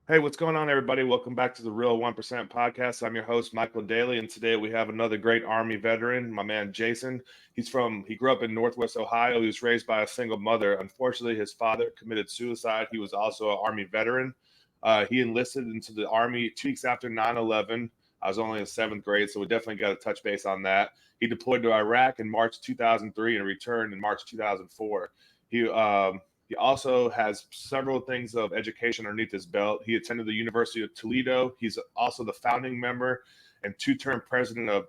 Hey, what's going on, everybody? Welcome back to the Real 1% podcast. I'm your host, Michael Daly, and today we have another great Army veteran, my man Jason. He grew up in Northwest Ohio. He was raised by a single mother. Unfortunately, his father committed suicide. He was also an Army veteran. He enlisted into the Army 2 weeks after 9/11. I was only in seventh grade, so we definitely got to touch base on that. He deployed to Iraq in March 2003 and returned in March 2004. He also has several things of education underneath his belt. He attended the University of Toledo. He's also the founding member and two-term president of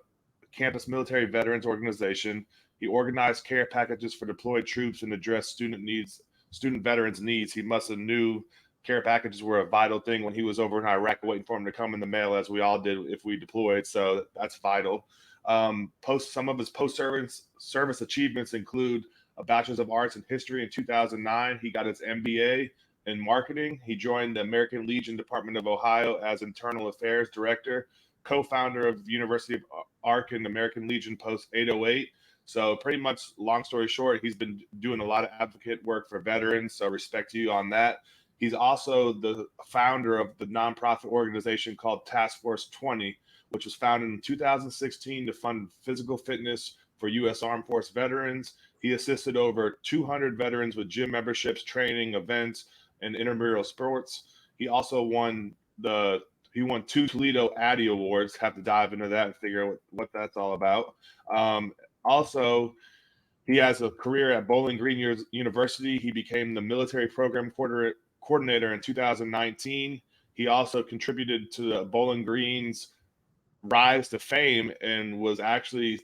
Campus Military Veterans Organization. He organized care packages for deployed troops and addressed student veterans' needs. He must have knew care packages were a vital thing when he was over in Iraq, waiting for them to come in the mail, as we all did if we deployed. So that's vital. Some of his post service achievements include a Bachelor's of Arts in History in 2009. He got his MBA in marketing. He joined the American Legion Department of Ohio as Internal Affairs Director, co-founder of the University of Arc and American Legion Post 808. So pretty much, long story short, he's been doing a lot of advocate work for veterans. So respect to you on that. He's also the founder of the nonprofit organization called Task Force 20, which was founded in 2016 to fund physical fitness for U.S. Armed Force veterans. He assisted over 200 veterans with gym memberships, training, events, and intramural sports. He also won two Toledo Addy Awards. Have to dive into that and figure out what that's all about. Also, he has a career at Bowling Green University. He became the military program coordinator in 2019. He also contributed to the Bowling Green's rise to fame and was actually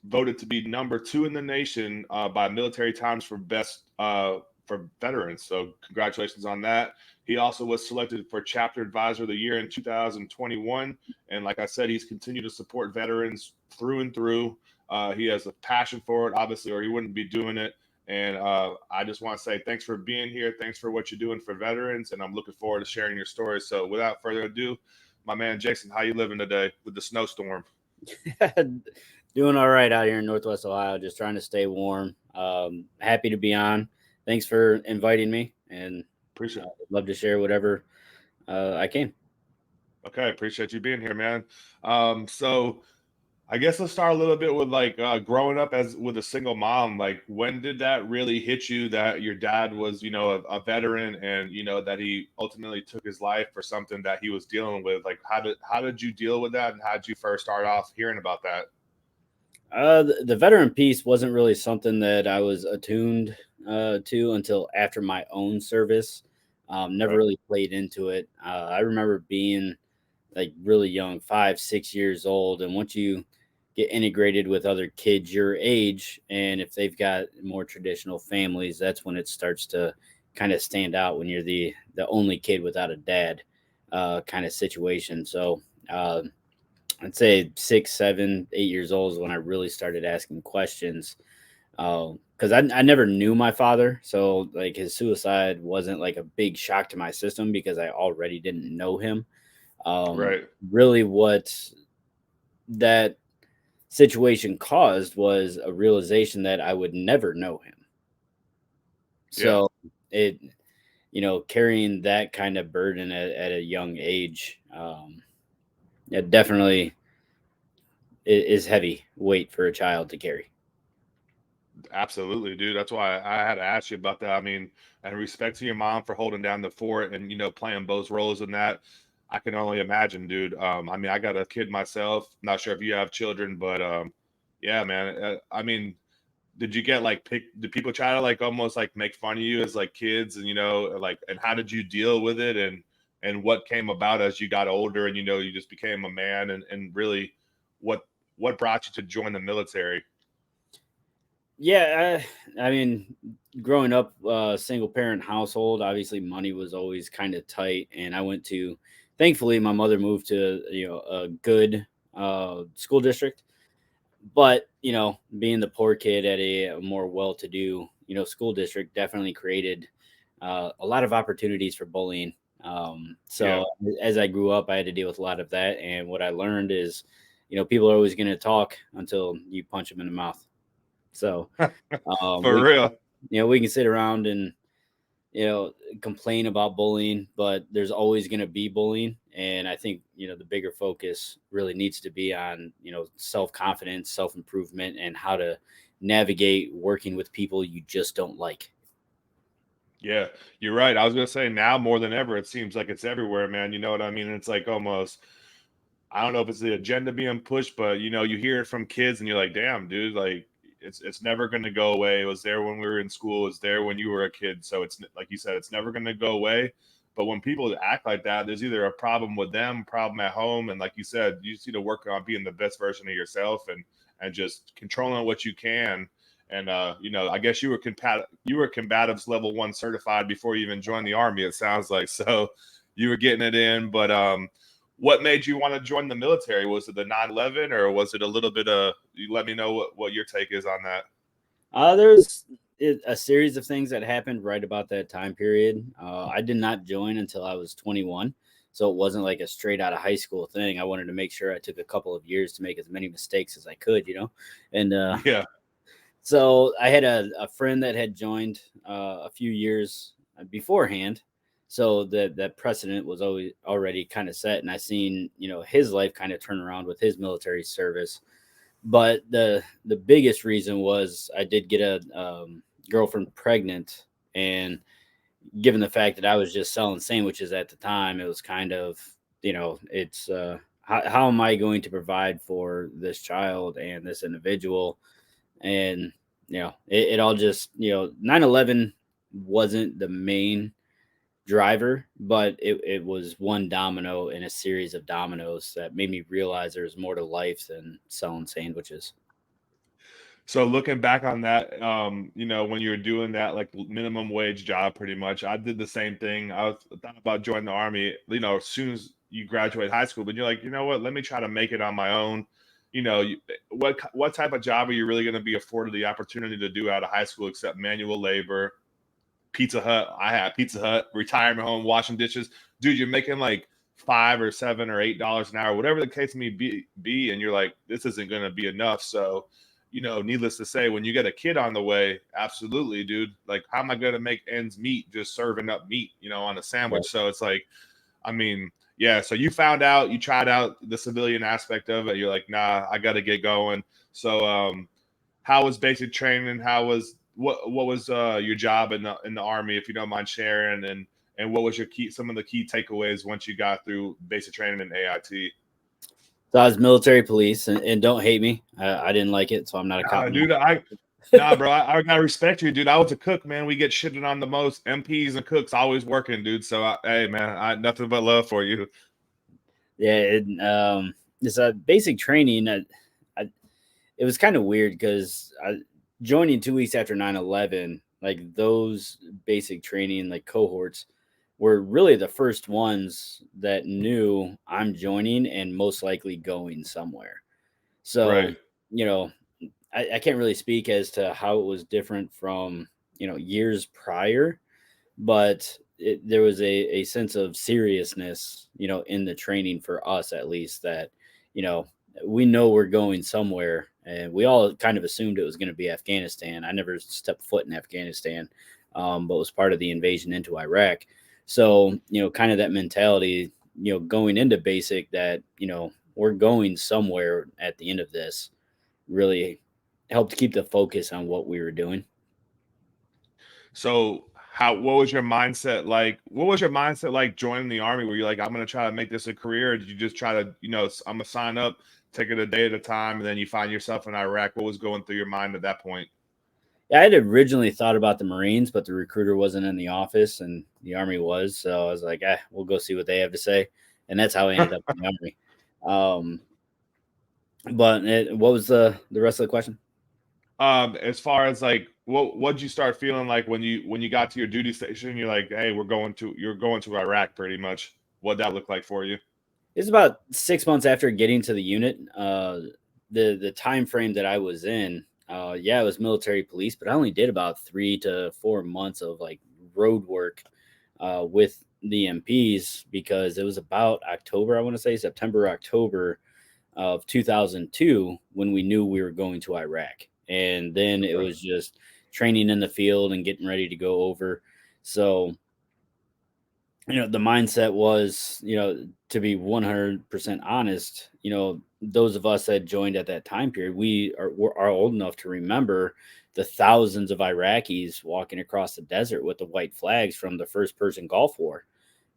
voted to be number 2 in the nation by Military Times for best for veterans. So congratulations on that. He also was selected for Chapter Advisor of the Year in 2021. And like I said, he's continued to support veterans through and through. He has a passion for it, obviously, or he wouldn't be doing it. And I just want to say thanks for being here. Thanks for what you're doing for veterans. And I'm looking forward to sharing your story. So without further ado, my man Jason, how you living today with the snowstorm? Doing all right out here in Northwest Ohio, just trying to stay warm. Happy to be on. Thanks for inviting me, and Appreciate it. love to share whatever I can. Okay, appreciate you being here, man. So I guess let's start a little bit with growing up as with a single mom. Like, when did that really hit you that your dad was, a veteran, and that he ultimately took his life for something that he was dealing with? Like, how did you deal with that, and how did you first start off hearing about that? The veteran piece wasn't really something that I was attuned to until after my own service. Never Right. really played into it. I remember being like really young, 5, 6 years old, and once you get integrated with other kids your age, and if they've got more traditional families, that's when it starts to kind of stand out when you're the only kid without a dad kind of situation. So. I'd say 6, 7, 8 years old is when I really started asking questions. Because I never knew my father, so like his suicide wasn't like a big shock to my system because I already didn't know him. Um, Right. Really, what that situation caused was a realization that I would never know him. Yeah. So it, carrying that kind of burden at a young age, it definitely is heavy weight for a child to carry. Absolutely, dude. That's why I had to ask you about that. I mean, and respect to your mom for holding down the fort and playing both roles in that. I can only imagine, dude. I mean, I got a kid myself. Not sure if you have children, but yeah, man. I mean, did you get like did people try to like almost like make fun of you as like kids, and like, and how did you deal with it, and what came about as you got older, and you just became a man, and really what what brought you to join the military? Yeah, I mean, growing up single parent household, obviously money was always kind of tight, and I went to, thankfully, my mother moved to a good school district, but being the poor kid at a more well-to-do school district definitely created a lot of opportunities for bullying. Yeah. So as I grew up, I had to deal with a lot of that, and what I learned is, people are always going to talk until you punch them in the mouth. So For we, real. we can sit around and you know, complain about bullying, but there's always going to be bullying. And I think, the bigger focus really needs to be on, self confidence, self improvement, and how to navigate working with people you just don't like. Yeah, you're right. I was gonna say now more than ever, it seems like it's everywhere, man. You know what I mean? It's like almost I don't know if it's the agenda being pushed, but you hear it from kids and you're like, damn, dude, like it's never gonna go away. It was there when we were in school, it's there when you were a kid. So it's like you said, it's never gonna go away. But when people act like that, there's either a problem with them, problem at home, and like you said, you just need to work on being the best version of yourself and just controlling what you can. And I guess you were combatives level 1 certified before you even joined the army. It sounds like so you were getting it in, but what made you want to join the military? Was it the 9/11 or was it a little bit of, you let me know what your take is on that? There's a series of things that happened right about that time period. I did not join until I was 21. So it wasn't like a straight out of high school thing. I wanted to make sure I took a couple of years to make as many mistakes as I could, And Yeah. so I had a friend that had joined a few years beforehand. So that precedent was always already kind of set. And I seen, his life kind of turn around with his military service. But the biggest reason was I did get a girlfriend pregnant, and given the fact that I was just selling sandwiches at the time, it was kind of, it's how am I going to provide for this child and this individual? And it all just 9/11 wasn't the main driver, but it was one domino in a series of dominoes that made me realize there's more to life than selling sandwiches. So looking back on that, when you were doing that like minimum wage job, pretty much, I did the same thing. Thought about joining the army, as soon as you graduate high school, but you're like, you know what? Let me try to make it on my own. What type of job are you really going to be afforded the opportunity to do out of high school except manual labor? Pizza Hut. I had Pizza Hut, retirement home, washing dishes. Dude, you're making like $5 or $7 or $8 an hour, whatever the case may be, and you're like, this isn't going to be enough. So, needless to say, when you get a kid on the way, absolutely, dude. Like, how am I going to make ends meet just serving up meat, on a sandwich? So it's like, I mean, yeah. So you found out, you tried out the civilian aspect of it. You're like, nah, I got to get going. So, how was basic training? How was what was your job in the army, if you don't mind sharing, and what was some of the key takeaways once you got through basic training in AIT? So I was military police, and don't hate me. I didn't like it, so I'm not a cop now. Dude, nah, bro, I gotta respect you, dude. I was a cook, man. We get shitted on the most. MPs and cooks always working, dude. So hey, man, I nothing but love for you. Yeah, it's a basic training. I It was kind of weird because joining 2 weeks after 9/11, like those basic training like cohorts were really the first ones that knew I'm joining and most likely going somewhere. So, Right. you know, I can't really speak as to how it was different from, years prior, but there was a sense of seriousness, in the training for us at least that, you know, we know we're going somewhere, and we all kind of assumed it was going to be Afghanistan. I never stepped foot in Afghanistan, but was part of the invasion into Iraq. So, kind of that mentality, going into basic that, we're going somewhere at the end of this really helped keep the focus on what we were doing. So what was your mindset like? What was your mindset like joining the army? Were you like, I'm gonna try to make this a career? Or did you just try to, I'm gonna sign up, take it a day at a time, and then you find yourself in Iraq? What was going through your mind at that point? Yeah, I had originally thought about the Marines, but the recruiter wasn't in the office and the Army was. So I was like, we'll go see what they have to say. And that's how I ended up in the Army. Um, what was the rest of the question? As far as like what'd you start feeling like when you got to your duty station? You're like, hey, you're going to Iraq, pretty much. What'd that look like for you? It's about 6 months after getting to the unit. The time frame that I was in, yeah, it was military police, but I only did about 3 to 4 months of like road work with the MPs because it was about October, I want to say September, October of 2002 when we knew we were going to Iraq. And then it Okay. was just training in the field and getting ready to go over. So, the mindset was, to be 100% honest, those of us that joined at that time period, are old enough to remember the thousands of Iraqis walking across the desert with the white flags from the first Persian Gulf War.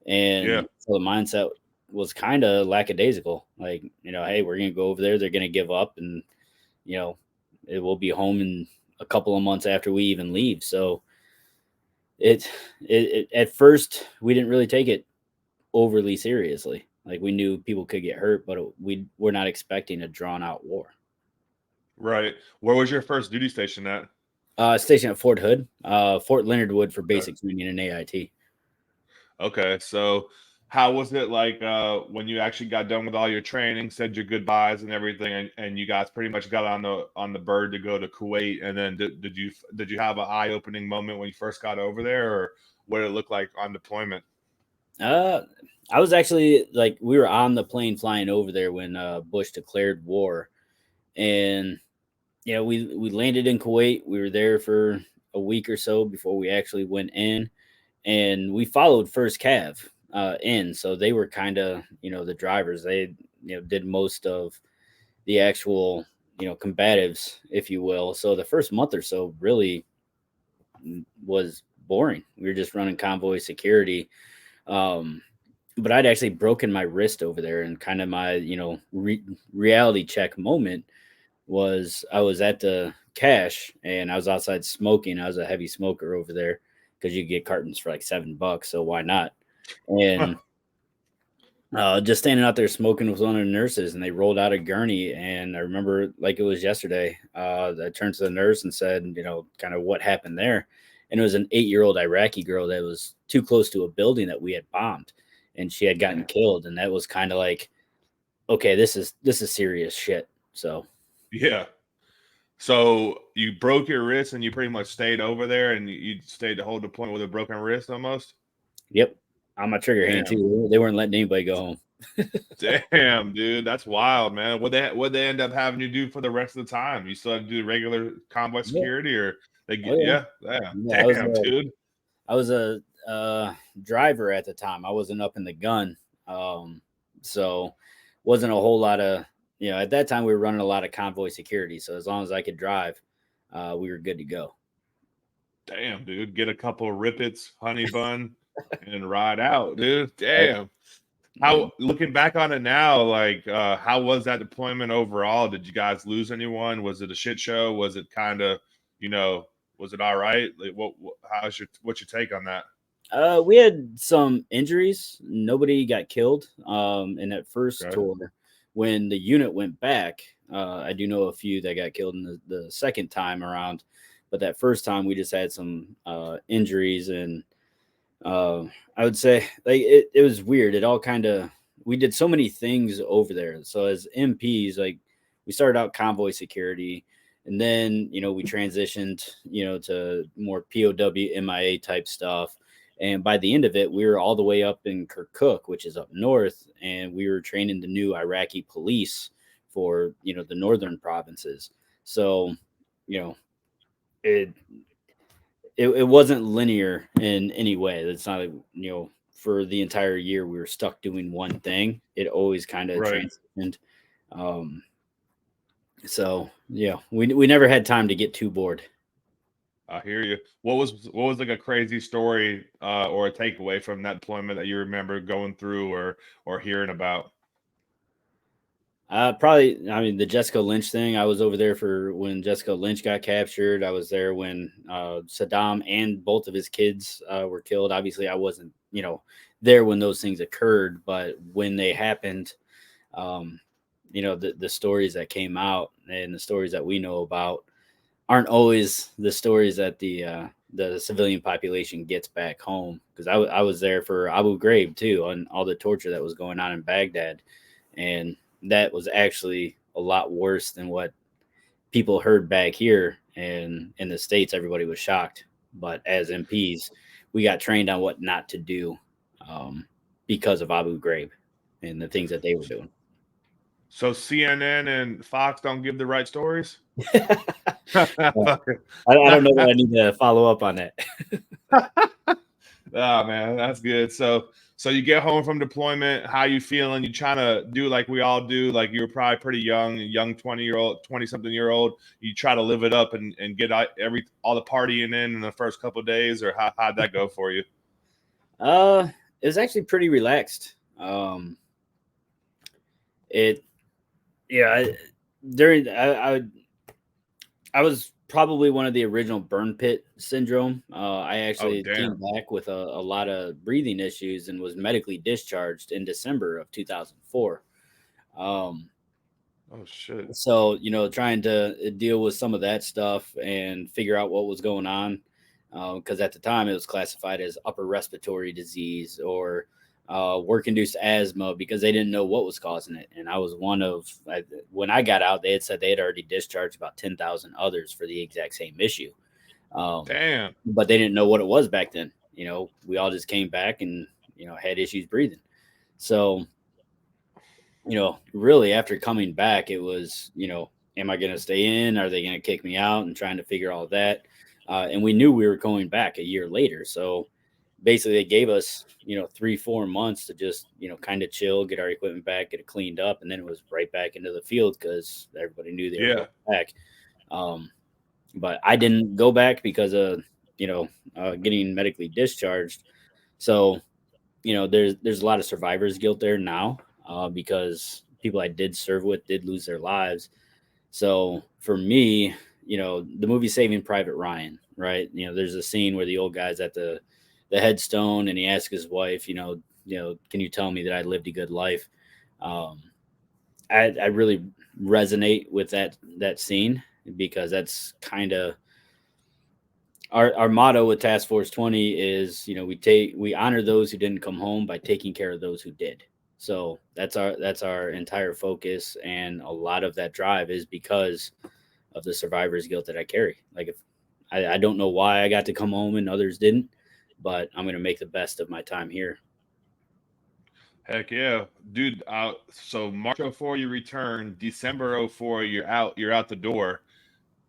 Yeah. And so the mindset was kind of lackadaisical. Like, hey, we're going to go over there. They're going to give up, and, you know, it will be home in a couple of months after we even leave. So it at first we didn't really take it overly seriously. Like, we knew people could get hurt, but we were not expecting a drawn out war. Right. Where was your first duty station at? Stationed at Fort Hood, Fort Leonard Wood for Okay. basic training and AIT. Okay. So how was it like when you actually got done with all your training, said your goodbyes and everything, and you guys pretty much got on the bird to go to Kuwait, and then did you have an eye-opening moment when you first got over there, or what did it look like on deployment? Uh, I was actually, like, we were on the plane flying over there when Bush declared war, and we landed in Kuwait. We were there for a week or so before we actually went in, and we followed First Cav in, so they were kind of the drivers. They did most of the actual combatives, if you will. So the first month or so really was boring. We were just running convoy security. Um, but I'd actually broken my wrist over there, and kind of my reality check moment was I was at the cache and I was outside smoking. I was a heavy smoker over there because you get cartons for like $7, so why not? And just standing out there smoking with one of the nurses, and they rolled out a gurney. And I remember like it was yesterday. I turned to the nurse and said, kind of what happened there. And it was an 8-year-old Iraqi girl that was too close to a building that we had bombed, and she had gotten killed. And that was kind of like, okay, this is serious shit. So, Yeah. So you broke your wrist and you pretty much stayed over there and you stayed the whole deployment with a broken wrist almost? yep, on my trigger hand Damn. too. They weren't letting anybody go home. Damn, dude. That's wild, man. What they end up having you do for the rest of the time? You still had to do regular convoy Yeah. security or they Oh get yeah. yeah, yeah. Yeah, Damn, dude. I was a driver at the time. I wasn't up in the gun, so wasn't a whole lot of At that time, we were running a lot of convoy security. So as long as I could drive, we were good to go. Damn, dude. Get a couple of rippets, honey bun, and ride out, dude. Right? Damn. Yeah. How looking back on it now, like how was that deployment overall? Did you guys lose anyone? Was it a shit show? Was it kind of, you know, was it all right? Like what's your take on that? We had some injuries. Nobody got killed. In that first Okay. tour, when the unit went back, I do know a few that got killed in the second time around, but that first time we just had some injuries. And uh, I would say, like, it was weird. It all kind of, we did so many things over there. So as MPs, like, we started out convoy security, and then we transitioned to more POW MIA type stuff. And by the end of it, we were all the way up in Kirkuk, which is up north, and we were training the new Iraqi police for the northern provinces. So you know it it wasn't linear in any way. It's not like, for the entire year we were stuck doing one thing. It always kind of Right. transitioned. Um, so yeah, we never had time to get too bored. I hear you. What was like a crazy story or a takeaway from that deployment that you remember going through or hearing about? Probably, I mean, the Jessica Lynch thing. I was over there for when Jessica Lynch got captured. I was there when Saddam and both of his kids were killed. Obviously, I wasn't, there when those things occurred, but when they happened, um, the stories that came out and the stories that we know about aren't always the stories that the civilian population gets back home. Because I was there for Abu Ghraib too, and all the torture that was going on in Baghdad, and that was actually a lot worse than what people heard back here. And in the States, everybody was shocked. But as MPs, we got trained on what not to do, um, because of Abu Ghraib and the things that they were doing. So CNN and Fox don't give the right stories? I Fuck it. don't know that I need to follow up on that. Oh man, that's good. So you get home from deployment. How you feeling? You trying to do like we all do? Like you were probably pretty young 20-year-old, 20-something-year-old. You try to live it up and get all the partying in the first couple of days, or how'd that go for you? Uh, it was actually pretty relaxed. It yeah, during I was probably one of the original burn pit syndrome. I Oh actually came damn. back with a lot of breathing issues and was medically discharged in December of 2004. Um, Oh shit. so trying to deal with some of that stuff and figure out what was going on, because at the time it was classified as upper respiratory disease or work-induced asthma because they didn't know what was causing it. And I was when I got out, they had said they had already discharged about 10,000 others for the exact same issue, um, Damn. but they didn't know what it was back then. We all just came back and had issues breathing. So really after coming back, it was, am I going to stay in? Are they going to kick me out? And trying to figure all that. And we knew we were going back a year later. So basically, they gave us, 3-4 months to just, kind of chill, get our equipment back, get it cleaned up. And then it was right back into the field because everybody knew they were Yeah. going back. Um, but I didn't go back because of, getting medically discharged. So there's a lot of survivor's guilt there now, because people I did serve with did lose their lives. So for me, the movie Saving Private Ryan, right? There's a scene where the old guy's at the headstone and he asks his wife, can you tell me that I lived a good life? Um, I really resonate with that scene because that's kind of our motto with Task Force 20 is, we honor those who didn't come home by taking care of those who did. So that's our entire focus, and a lot of that drive is because of the survivor's guilt that I carry. Like, if I don't know why I got to come home and others didn't, but I'm going to make the best of my time here. Heck yeah, dude. So March '04 you return. December '04 You're out the door.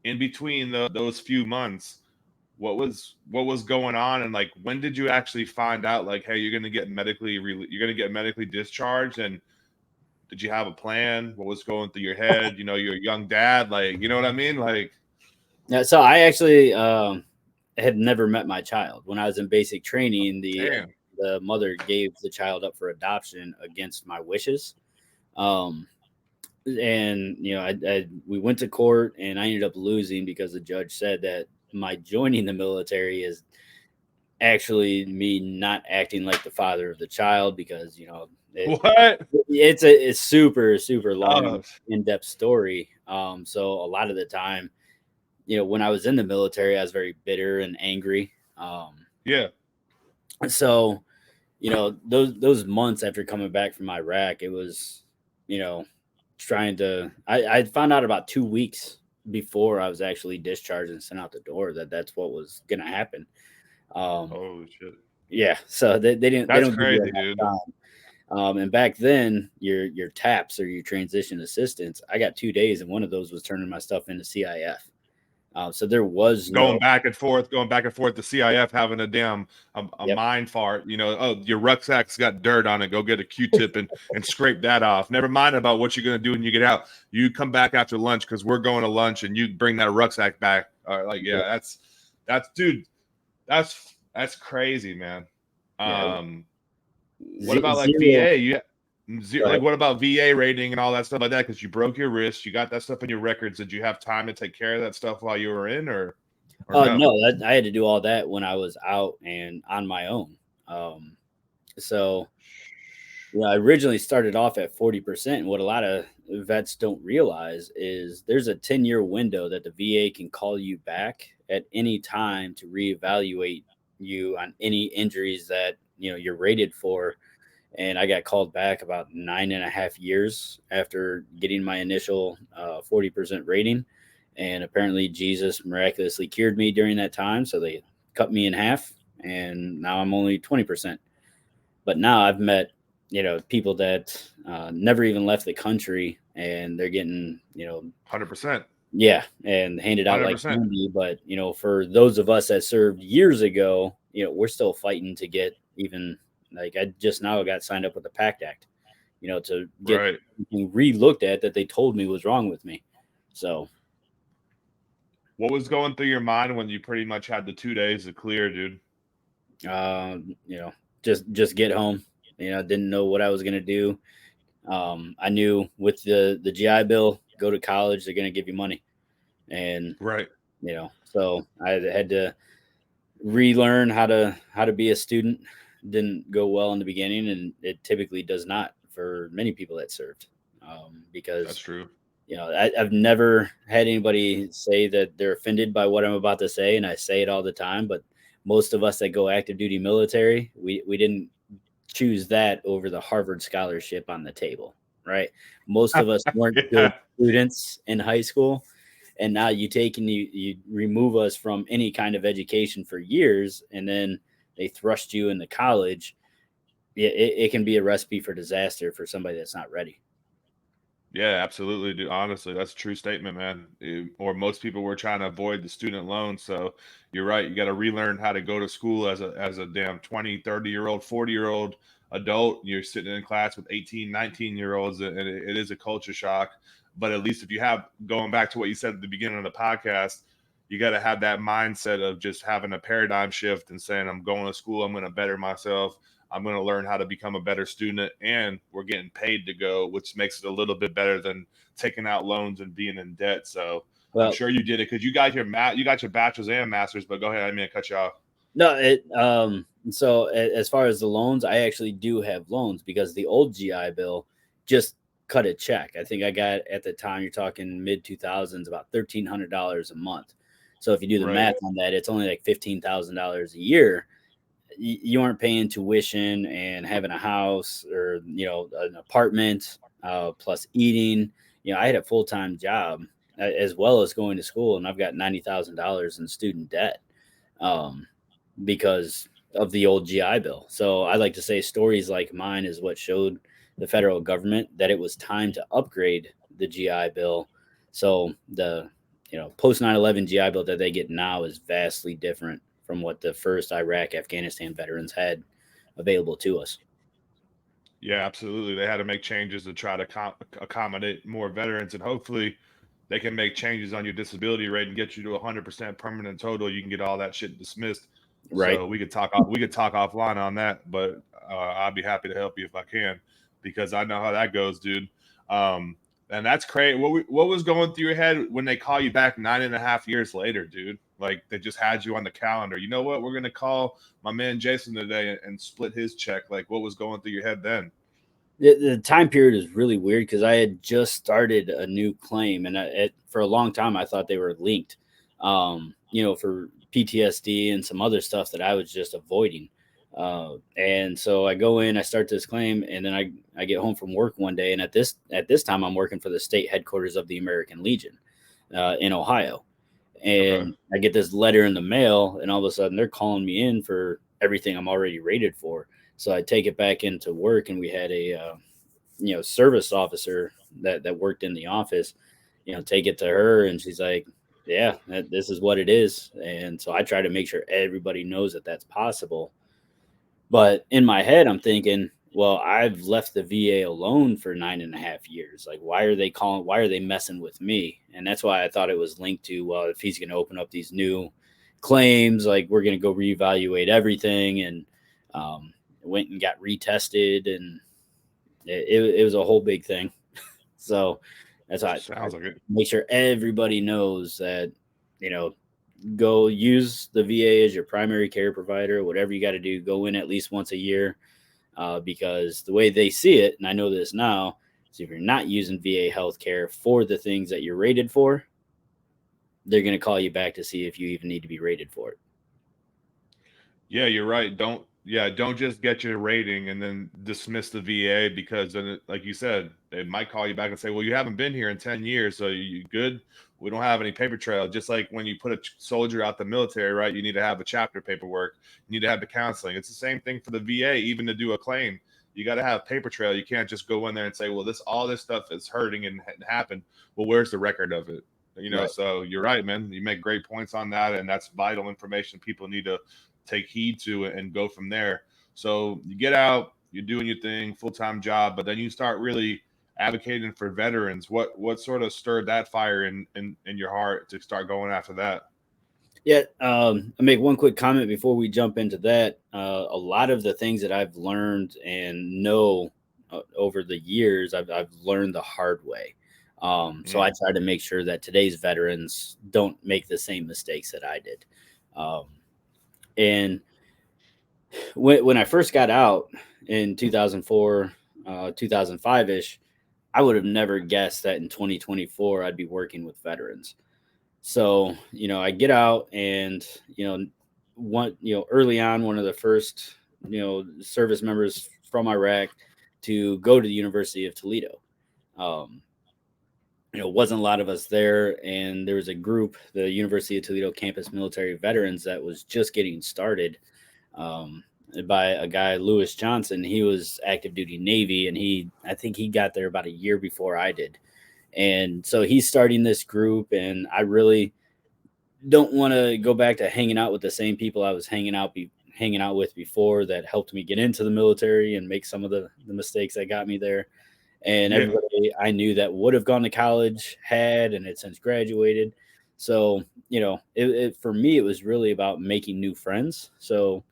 In between those few months, what was going on, and like when did you actually find out like, hey, you're gonna get medically discharged, and did you have a plan? What was going through your head? You're a young dad, like, you know what I mean? Like, Yeah, so I actually had never met my child when I was in basic training. damn. The mother gave the child up for adoption against my wishes. Um, and we went to court and I ended up losing because the judge said that my joining the military is actually me not acting like the father of the child because What? it's super long, Oh, in-depth story. So a lot of the time, when I was in the military, I was very bitter and angry. yeah. So those months after coming back from Iraq, it was, you know trying to I found out about 2 weeks before I was actually discharged and sent out the door that that's what was gonna happen. um Holy shit. yeah, so they That's don't give you crazy, enough dude. time. And back then your taps or your transition assistance, I got 2 days and one of those was turning my stuff into CIF. So there was Going no. back and forth, going back and forth to CIF, having a Yep. mind fart. Oh, your rucksack's got dirt on it. Go get a Q-tip and scrape that off. Never mind about what you're gonna do when you get out. You come back after lunch because we're going to lunch, and you bring that rucksack back. Like, yeah, Yep. that's dude. That's crazy, man. Yeah. What about like Zero. VA? Go Like ahead. what about VA rating and all that stuff like that? Because you broke your wrist, you got that stuff in your records. Did you have time to take care of that stuff while you were in, or no? No, I had to do all that when I was out and on my own. Um, so I originally started off at 40%. And what a lot of vets don't realize is there's a 10-year window that the VA can call you back at any time to reevaluate you on any injuries that you're rated for. And I got called back about 9.5 years after getting my initial 40% rating. And apparently, Jesus miraculously cured me during that time. So they cut me in half, and now I'm only 20%. But now I've met, people that never even left the country, and they're getting, 100%. Yeah, and handed out like 100%. candy. But for those of us that served years ago, we're still fighting to get even. Like I just now got signed up with the PACT Act, to get Right. re-looked at that they told me was wrong with me. So, What was going through your mind when you pretty much had the 2 days to clear, dude? um, you know, just get home. Didn't know what I was gonna do. I knew with the GI Bill, go to college, they're gonna give you money, and Right. so I had to relearn how to be a student. Didn't go well in the beginning, and it typically does not for many people that served, That's because true. I've never had anybody say that they're offended by what I'm about to say, and I say it all the time. But most of us that go active duty military, we didn't choose that over the Harvard scholarship on the table, right? Most of us weren't good Yeah. students in high school, and now you take and you remove us from any kind of education for years, and then they thrust you into college. It can be a recipe for disaster for somebody that's not ready. Yeah, absolutely, dude. Honestly, that's a true statement, man. Or most people were trying to avoid the student loan. So you're right. You got to relearn how to go to school as a damn 20, 30-year-old, 40-year-old adult. You're sitting in class with 18, 19-year-olds, and it is a culture shock. But at least if you have, going back to what you said at the beginning of the podcast, you got to have that mindset of just having a paradigm shift and saying, I'm going to school, I'm going to better myself. I'm going to learn how to become a better student, and we're getting paid to go, which makes it a little bit better than taking out loans and being in debt. So I'm Well, sure you did it because you got your bachelor's and master's. But go ahead, I didn't mean to cut you off. no, so as far as the loans, I actually do have loans because the old GI Bill just cut a check. I think I got at the time, you're talking mid 2000s, about $1,300 a month. So if you do the Right. math on that, it's only like $15,000 a year. You aren't paying tuition and having a house or an apartment, plus eating. I had a full-time job, as well as going to school, and I've got $90,000 in student debt, um, because of the old GI Bill. So I like to say stories like mine is what showed the federal government that it was time to upgrade the GI Bill. So the post 9/11 GI Bill that they get now is vastly different from what the first Iraq Afghanistan veterans had available to us. Yeah, absolutely. They had to make changes to try to accommodate more veterans, and hopefully they can make changes on your disability rate and get you to 100% permanent total. You can get all that shit dismissed. Right. So we could talk offline on that, but I'd be happy to help you if I can, because I know how that goes, dude. Um, and that's crazy. What was going through your head when they call you back 9.5 years later, dude? Like they just had you on the calendar. You know what? We're gonna call my man Jason today and split his check. Like what was going through your head then? The time period is really weird because I had just started a new claim, and for a long time I thought they were linked, for PTSD and some other stuff that I was just avoiding. And so I go in, I start this claim, and then I get home from work one day, and at this time I'm working for the state headquarters of the American Legion, in Ohio, Okay. and I get this letter in the mail, and all of a sudden they're calling me in for everything I'm already rated for. So I take it back into work, and we had a service officer that worked in the office. Take it to her, and she's like, "Yeah, this is what it is." And so I try to make sure everybody knows that that's possible. But in my head, I'm thinking, well, I've left the VA alone for 9.5 years. Like, why are they calling? Why are they messing with me? And that's why I thought it was linked to, well, if he's going to open up these new claims, like we're going to go reevaluate everything. And went and got retested, and it was a whole big thing. So that's why I Sounds like it. make sure everybody knows that, you know, go use the VA as your primary care provider. Whatever you got to do, go in at least once a year, because the way they see it, and I know this now, is if you're not using VA healthcare for the things that you're rated for, they're going to call you back to see if you even need to be rated for it. Yeah, you're right. Don't just get your rating and then dismiss the VA, because then, like you said, they might call you back and say, "Well, you haven't been here in 10 years, so you good? We don't have any paper trail." Just like when you put a soldier out the military, right? You need to have the chapter paperwork. You need to have the counseling. It's the same thing for the VA. Even to do a claim, you got to have paper trail. You can't just go in there and say, "Well, all this stuff is hurting and happened." Well, where's the record of it? Right. So you're right, man. You make great points on that, and that's vital information people need to take heed to and go from there. So you get out, you're doing your thing, full-time job, but then you start really advocating for veterans. What sort of stirred that fire in your heart to start going after that? Yeah, I make one quick comment before we jump into that. A lot of the things that I've learned and know over the years, I've learned the hard way. So I Mm. try to make sure that today's veterans don't make the same mistakes that I did. Um, and when I first got out in 2004, 2005 ish, I would have never guessed that in 2024 I'd be working with veterans. So, I get out and, early on, one of the first, service members from Iraq to go to the University of Toledo. Um, wasn't a lot of us there. And there was a group, the University of Toledo Campus Military Veterans, that was just getting started um, by a guy, Lewis Johnson. He was active duty Navy, and I think he got there about a year before I did. And so he's starting this group, and I really don't want to go back to hanging out with the same people I was hanging out with before that helped me get into the military and make some of the mistakes that got me there. And Yeah. everybody I knew that would have gone to college and had since graduated. So, for me, it was really about making new friends. So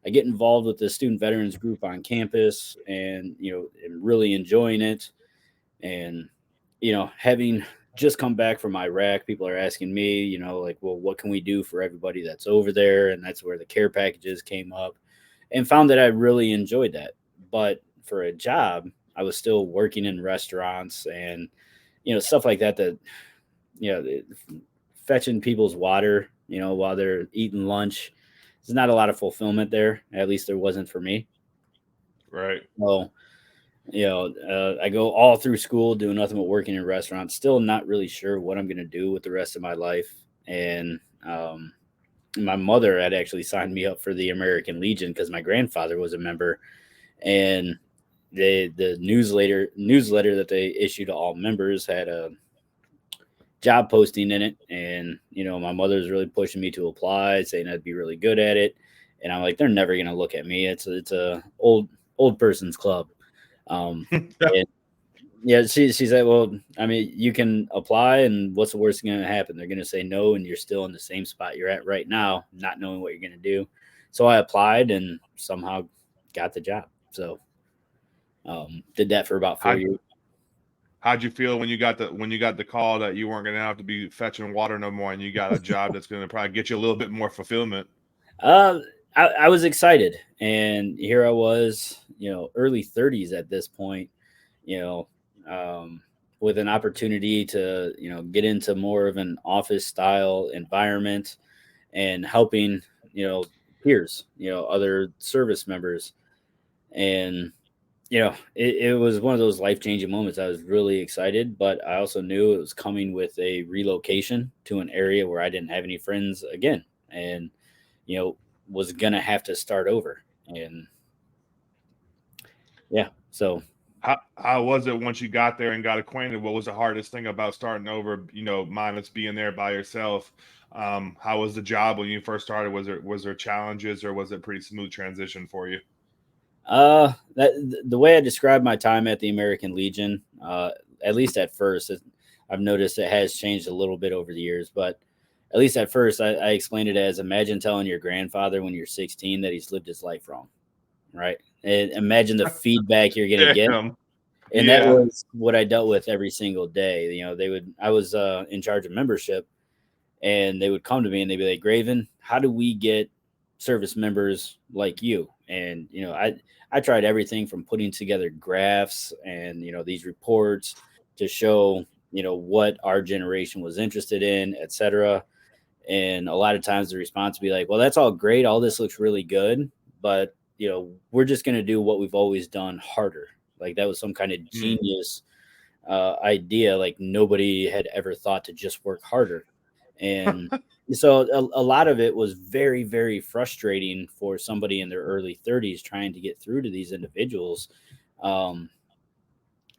I get involved with the student veterans group on campus and, am really enjoying it. And, having just come back from Iraq, people are asking me, like, well, what can we do for everybody that's over there? And that's where the care packages came up, and found that I really enjoyed that. But for a job, I was still working in restaurants and, stuff like that, you know, fetching people's water, while they're eating lunch. There's not a lot of fulfillment there. At least there wasn't for me. Right. So, I go all through school doing nothing but working in restaurants, still not really sure what I'm going to do with the rest of my life. And my mother had actually signed me up for the American Legion because my grandfather was a member. And the newsletter that they issued to all members had a job posting in it. And, my mother was really pushing me to apply, saying I'd be really good at it. And I'm like, they're never going to look at me. It's a old person's club. And yeah, she said, well, I mean, you can apply, and what's the worst going to happen? They're going to say no, and you're still in the same spot you're at right now, not knowing what you're going to do. So I applied and somehow got the job. So did that for about 4 years. How'd you feel when you got the call that you weren't gonna have to be fetching water no more, and you got a job that's gonna probably get you a little bit more fulfillment? Uh, I was excited, and here I was, early 30s at this point, you know, um, with an opportunity to, get into more of an office style environment and helping, peers, other service members. And, it was one of those life changing moments. I was really excited, but I also knew it was coming with a relocation to an area where I didn't have any friends again. And, you know, was going to have to start over. And yeah, so How was it once you got there and got acquainted? What was the hardest thing about starting over? Minus being there by yourself. How was the job when you first started? Was there challenges, or was it pretty smooth transition for you? the way I describe my time at the American Legion, at least at first, I've noticed it has changed a little bit over the years, but at least at first, I explained it as imagine telling your grandfather when you're 16 that he's lived his life wrong, right? And imagine the feedback you're going to get. Damn. And that Yeah. was what I dealt with every single day. I was in charge of membership, and they would come to me and they'd be like, Graven, how do we get service members like you? And I tried everything from putting together graphs and these reports to show what our generation was interested in, etc. And a lot of times the response would be like, well, that's all great, all this looks really good, but we're just going to do what we've always done harder. Like that was some kind of Mm. genius idea. Like nobody had ever thought to just work harder. And so a lot of it was very, very frustrating for somebody in their early 30s trying to get through to these individuals. Um,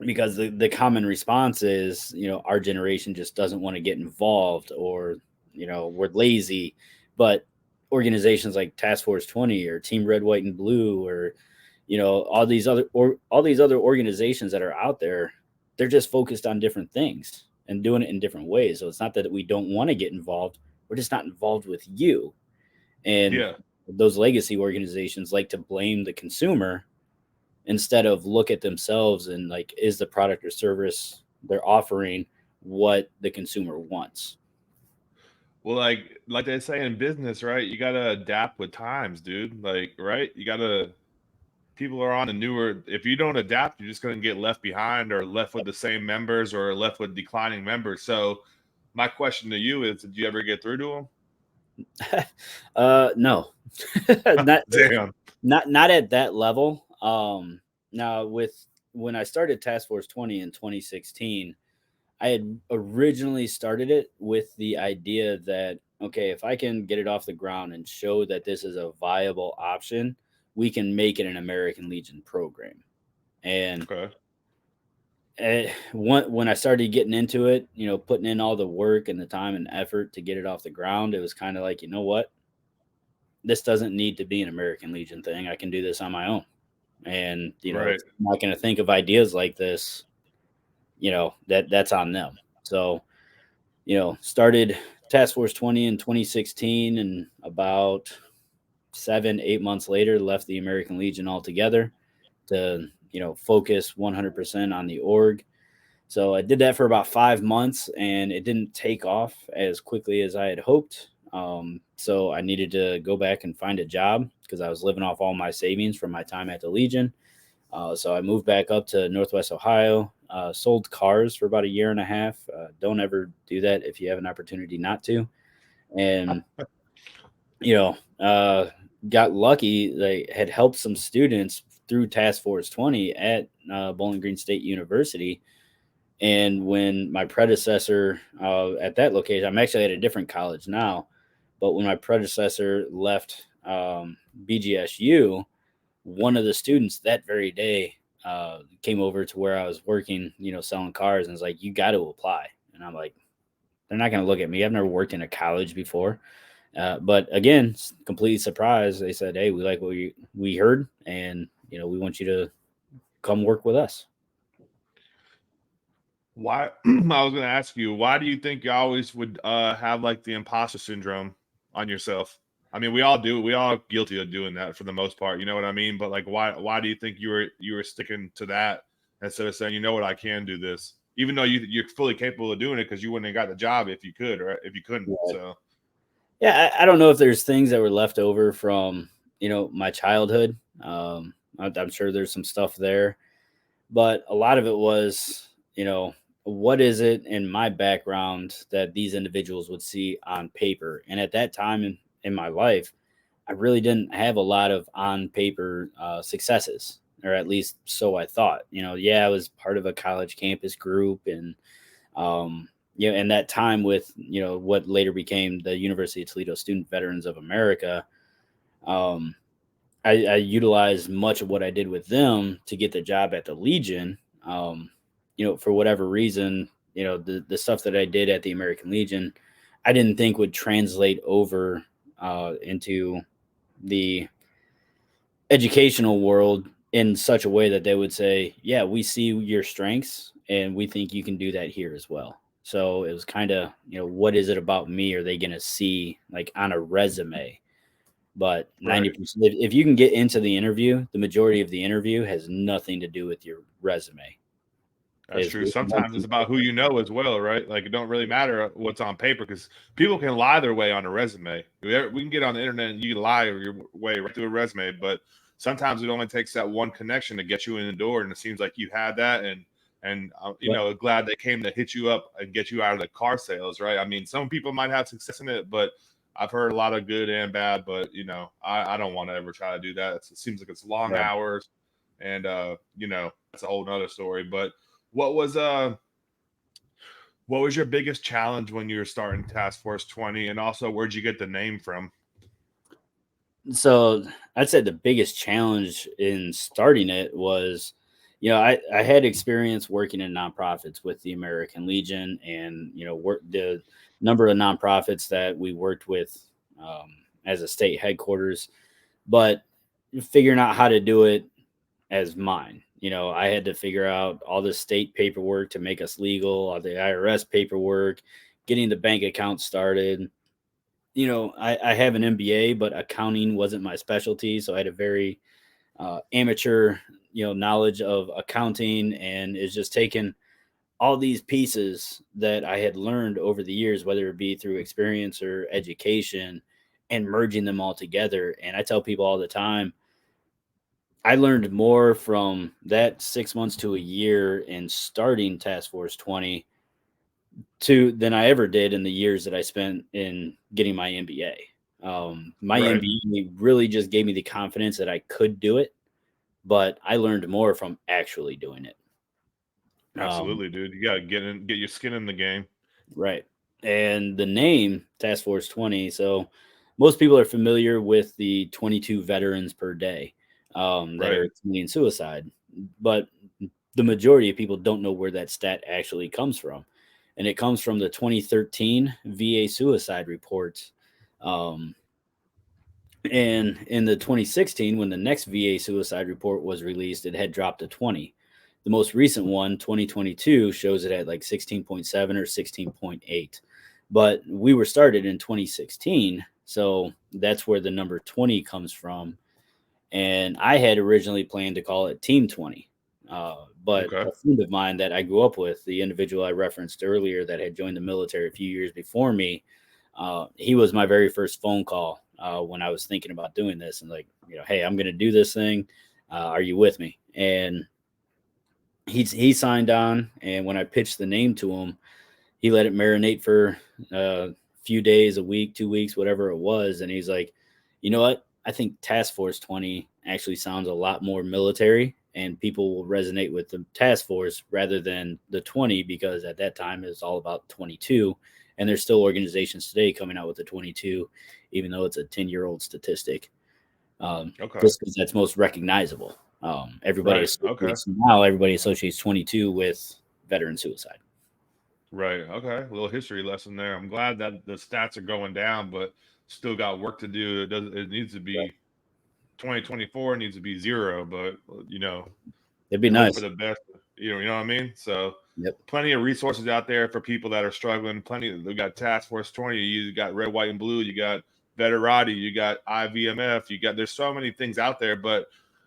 because the common response is, our generation just doesn't want to get involved, or, we're lazy. But organizations like Task Force 20 or Team Red, White, and Blue, or, all these other organizations that are out there, they're just focused on different things and doing it in different ways. So it's not that we don't want to get involved. We're just not involved with you. And Yeah. those legacy organizations like to blame the consumer instead of look at themselves and, like, is the product or service they're offering what the consumer wants. Well, like they say in business, right? You gotta adapt with times, dude. Like, right? You gotta people are on the newer. If you don't adapt, you're just gonna get left behind or left with the same members or left with declining members. So my question to you is, did you ever get through to No. them? not Damn. not at that level. Now, with when I started Task Force 20 in 2016, I had originally started it with the idea that, okay, if I can get it off the ground and show that this is a viable option, we can make it an American Legion program. And Okay. when I started getting into it, putting in all the work and the time and effort to get it off the ground, it was kind of like, you know what? This doesn't need to be an American Legion thing. I can do this on my own. And, Right. if I'm not going to think of ideas like this, that's on them. So, started Task Force 20 in 2016, and about 7, 8 months later, left the American Legion altogether to, focus 100% on the org. So I did that for about 5 months, and it didn't take off as quickly as I had hoped. So I needed to go back and find a job because I was living off all my savings from my time at the Legion. So I moved back up to Northwest Ohio, sold cars for about a year and a half. Don't ever do that if you have an opportunity not to. And, you know, uh, got lucky. They had helped some students through Task Force 20 at Bowling Green State University. And when my predecessor at that location, I'm actually at a different college now, but when my predecessor left BGSU, one of the students that very day came over to where I was working, selling cars, and was like, "You got to apply." And I'm like, "They're not going to look at me. I've never worked in a college before." But again, completely surprised. They said, "Hey, we like what we heard, and we want you to come work with us." Why I was gonna ask you, why do you think you always would have like the imposter syndrome on yourself? I mean, we all do. We all guilty of doing that for the most part. You know what I mean? But like, why do you think you were sticking to that instead of saying, you know what, I can do this, even though you're fully capable of doing it because you wouldn't have got the job if you could or if you couldn't. So Yeah, I don't know if there's things that were left over from my childhood. I'm sure there's some stuff there, but a lot of it was what is it in my background that these individuals would see on paper. And at that time in my life, I really didn't have a lot of on paper successes, or at least so I thought. Yeah, I was part of a college campus group, and and that time with what later became the University of Toledo Student Veterans of America. um, I utilized much of what I did with them to get the job at the Legion. For whatever reason, the stuff that I did at the American Legion, I didn't think would translate over into the educational world in such a way that they would say, "Yeah, we see your strengths, and we think you can do that here as well." So it was kind of, what is it about me are they going to see, like, on a resume? But right. 90%, if you can get into the interview, the majority of the interview has nothing to do with your resume. That's Is true. Sometimes it's about who you know as well, right? Like it don't really matter what's on paper because people can lie their way on a resume. We can get on the internet and you can lie your way right through a resume, but sometimes it only takes that one connection to get you in the door, and it seems like you had that, and Yep. glad they came to hit you up and get you out of the car sales, right? I mean, some people might have success in it, but I've heard a lot of good and bad. But I don't want to ever try to do that. It seems like it's long Right. hours, and that's a whole nother story, but. What was uh what was your biggest challenge when you were starting Task Force 20, and also where'd you get the name from? So I'd say the biggest challenge in starting it was I had experience working in nonprofits with the American Legion, and the number of nonprofits that we worked with um, as a state headquarters, but figuring out how to do it as mine. I had to figure out all the state paperwork to make us legal, all the IRS paperwork, getting the bank account started. I have an MBA, but accounting wasn't my specialty, so I had a very amateur, knowledge of accounting, and it's just taking all these pieces that I had learned over the years, whether it be through experience or education, and merging them all together. And I tell people all the time, I learned more from that 6 months to a year in starting Task Force 20 to than I ever did in the years that I spent in getting my MBA. My Right. MBA really just gave me the confidence that I could do it, but I learned more from actually doing it. Um, Absolutely, dude. You gotta get your skin in the game. right. And the name Task Force 20. So most people are familiar with the 22 veterans per day that Right. are committing suicide, but the majority of people don't know where that stat actually comes from. And it comes from the 2013 VA suicide reports. Um, And in the 2016, when the next VA suicide report was released, it had dropped to 20. The most recent one, 2022, shows it at like 16.7 or 16.8. But we were started in 2016. So that's where the number 20 comes from. And I had originally planned to call it Team 20. But Okay. a friend of mine that I grew up with, the individual I referenced earlier that had joined the military a few years before me, he was my very first phone call when I was thinking about doing this, and like, hey, I'm going to do this thing. Are you with me? And he signed on. And when I pitched the name to him, he let it marinate for a few days, a week, 2 weeks, whatever it was. And he's like, you know what? I think Task Force 20 actually sounds a lot more military, and people will resonate with the task force rather than the 20, because at that time it was all about 22. And there's still organizations today coming out with the 22, even though it's a 10-year-old statistic, Okay. just because that's most recognizable. Right. Okay. Everybody associates 22 with veteran suicide. Right. Okay. A little history lesson there. I'm glad that the stats are going down, but still got work to do. It needs to be 2024 needs to be zero, but It'd be you hope for nice. the best. You know what I mean? So Yep. plenty of resources out there for people that are struggling. Plenty. We got Task Force 20. You got Red, White, and Blue. You got Veterati. You got IVMF. You got there's so many things out there, but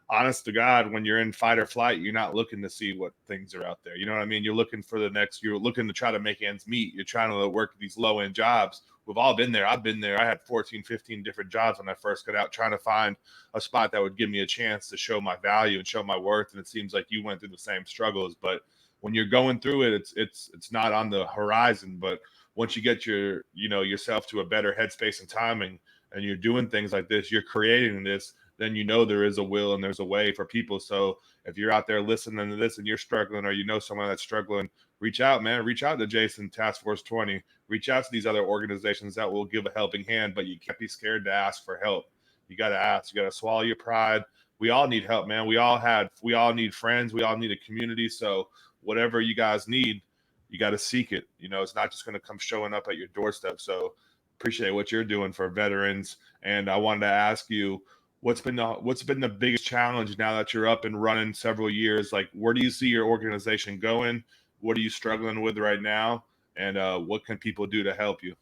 honest to God, when you're in fight or flight, you're not looking to see what things are out there. You know what I mean? You're looking for the next. You're looking to try to make ends meet. You're trying to work these low end jobs. We've all been there. I've been there. I had 14, 15 different jobs when I first got out, trying to find a spot that would give me a chance to show my value and show my worth. And it seems like you went through the same struggles, but when you're going through it, it's not on the horizon. But once you get yourself to a better headspace and timing, and you're doing things like this, you're creating this, then there is a will and there's a way for people. So if you're out there listening to this and you're struggling, or someone that's struggling, reach out, man. Reach out to Jason, Task Force 20. Reach out to these other organizations that will give a helping hand, but you can't be scared to ask for help. You got to ask. You got to swallow your pride. We all need help, man. We all need friends. We all need a community. So whatever you guys need, you got to seek it. It's not just going to come showing up at your doorstep. So appreciate what you're doing for veterans. And I wanted to ask you, what's been the biggest challenge now that you're up and running several years? Like, where do you see your organization going? What are you struggling with right now? And what can people do to help you?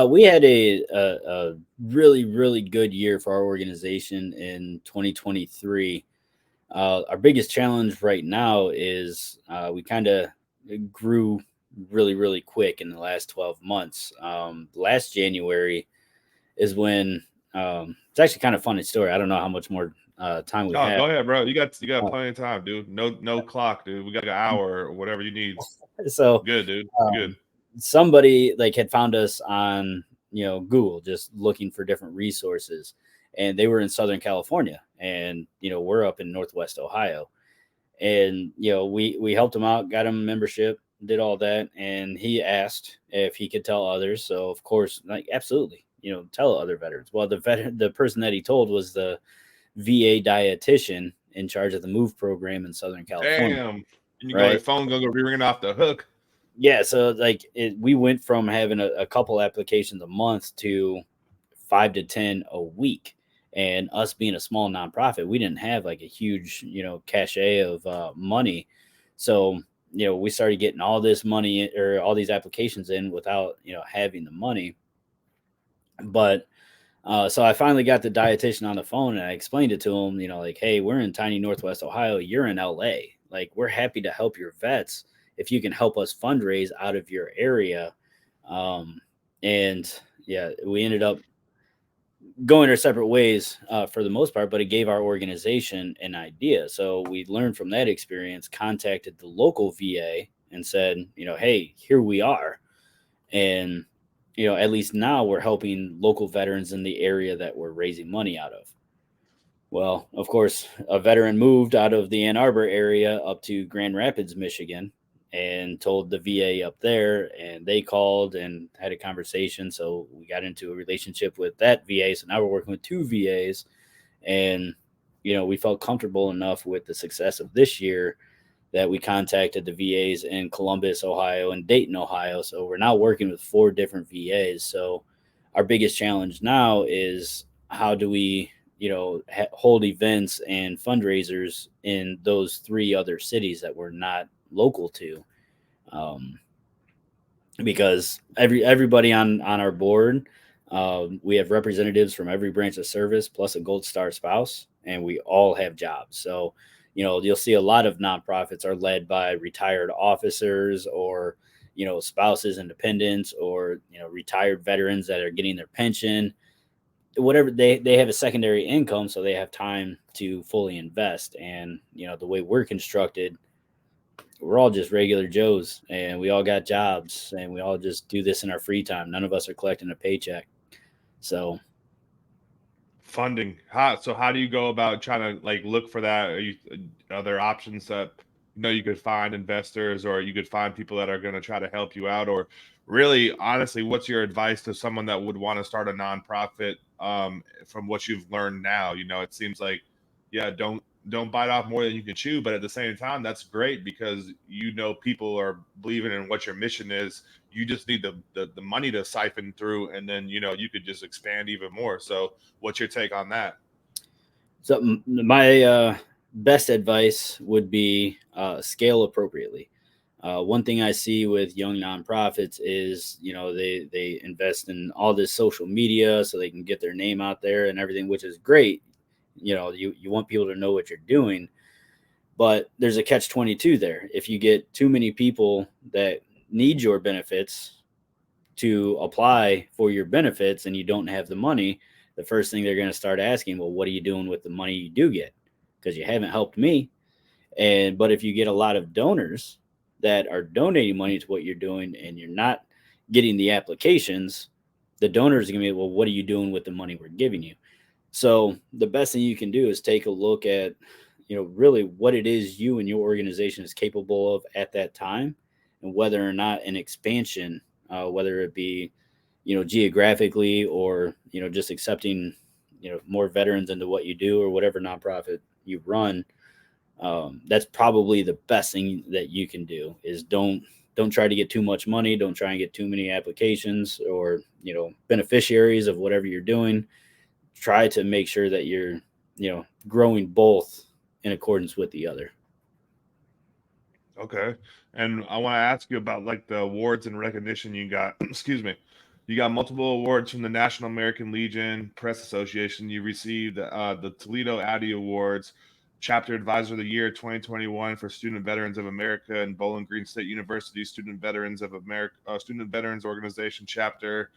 We had a really, really good year for our organization in 2023. Our biggest challenge right now is we kind of grew really, really quick in the last 12 months. Last January is when it's actually kind of funny story. I don't know how much more time we Oh, have. go ahead, bro. You got Uh, plenty of time, dude. No clock, dude. We got an hour or whatever you need. so Good, dude. Good. somebody like had found us on Google, just looking for different resources, and they were in Southern California, and we're up in Northwest Ohio, and we helped him out, got him membership, did all that, and he asked if he could tell others. So of course, like, absolutely, tell other veterans. Well, the person that he told was the VA dietitian, in charge of the move program in Southern California, Damn. And you go, your right? phone gonna go be ringing off the hook. Yeah, so like we went from having a couple applications a month to 5 to 10 a week. And us being a small nonprofit, we didn't have like a huge, cachet of money. So, we started getting all this money or all these applications in without, having the money. But so I finally got the dietitian on the phone and I explained it to him, like, hey, we're in tiny Northwest Ohio. You're in LA. Like, we're happy to help your vets if you can help us fundraise out of your area. Um, and yeah, we ended up going our separate ways for the most part, but it gave our organization an idea. So we learned from that experience, contacted the local VA and said, hey, here we are. And, at least now we're helping local veterans in the area that we're raising money out of. Well, of course, a veteran moved out of the Ann Arbor area up to Grand Rapids, Michigan, and told the VA up there, and they called and had a conversation. So we got into a relationship with that VA. So now we're working with two VAs, and we felt comfortable enough with the success of this year that we contacted the VAs in Columbus, Ohio, and Dayton, Ohio. So we're now working with 4 different VAs. So our biggest challenge now is how do we, hold events and fundraisers in those 3 other cities that we're not local to, um, because everybody on our board, we have representatives from every branch of service plus a Gold Star spouse, and we all have jobs. So, you'll see a lot of nonprofits are led by retired officers or spouses and dependents, or retired veterans that are getting their pension, whatever. They have a secondary income, so they have time to fully invest. And the way we're constructed, we're all just regular Joes, and we all got jobs, and we all just do this in our free time. None of us are collecting a paycheck. So Funding. How do you go about trying to like look for that? Are there options that you could find investors, or you could find people that are going to try to help you out, or really honestly, what's your advice to someone that would want to start a nonprofit from what you've learned now? It seems like, yeah, don't bite off more than you can chew, but at the same time, that's great because people are believing in what your mission is. You just need the money to siphon through, and then you could just expand even more. So what's your take on that? So my best advice would be scale appropriately. One thing I see with young nonprofits is, they invest in all this social media so they can get their name out there and everything, which is great. You want people to know what you're doing, but there's a catch 22 there. If you get too many people that need your benefits to apply for your benefits and you don't have the money, the first thing they're going to start asking, well, what are you doing with the money you do get? Because you haven't helped me. But if you get a lot of donors that are donating money to what you're doing and you're not getting the applications, the donors are going to be, well, what are you doing with the money we're giving you? So the best thing you can do is take a look at, really what it is you and your organization is capable of at that time, and whether or not an expansion, whether it be, geographically, or, just accepting, more veterans into what you do or whatever nonprofit you run. That's probably the best thing that you can do is don't try to get too much money. Don't try and get too many applications or, beneficiaries of whatever you're doing. Try to make sure that you're, growing both in accordance with the other. Okay. And I want to ask you about like the awards and recognition you got. Excuse me. You got multiple awards from the National American Legion Press Association. You received the Toledo Addy Awards, Chapter Advisor of the Year 2021 for Student Veterans of America, and Bowling Green State University Student Veterans of America, Student Veterans Organization Chapter,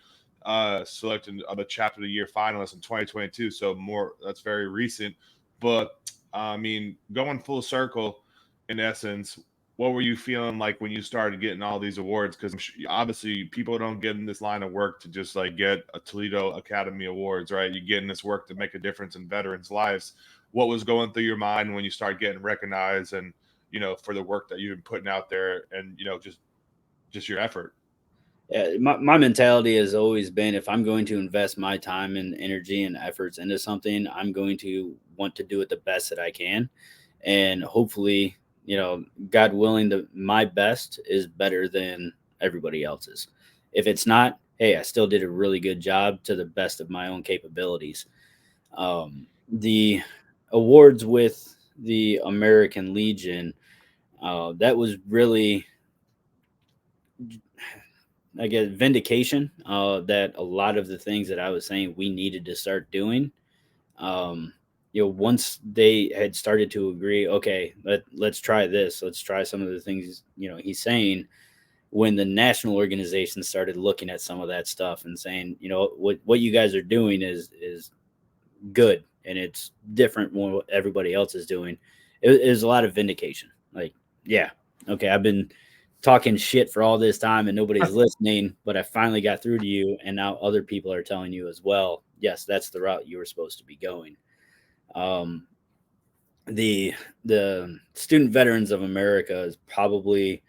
selected the Chapter of the Year finalist in 2022. So that's very recent. But I mean, going full circle, in essence, what were you feeling like when you started getting all these awards? Because obviously people don't get in this line of work to just like get a Toledo Academy Awards, right? You get in this work to make a difference in veterans' lives. What was going through your mind when you start getting recognized and, for the work that you've been putting out there and, just your effort? My mentality has always been, if I'm going to invest my time and energy and efforts into something, I'm going to want to do it the best that I can. And hopefully, God willing, my best is better than everybody else's. If it's not, hey, I still did a really good job to the best of my own capabilities. The awards with the American Legion, that was really, I guess, vindication, that a lot of the things that I was saying we needed to start doing, um, once they had started to agree, okay, let's try this, let's try some of the things, he's saying. When the national organization started looking at some of that stuff and saying, what you guys are doing is good and it's different from what everybody else is doing, it was a lot of vindication. Like, yeah, okay, I've been talking shit for all this time and nobody's listening, but I finally got through to you, and now other people are telling you as well, yes, that's the route you were supposed to be going. Um, the Student Veterans of America is probably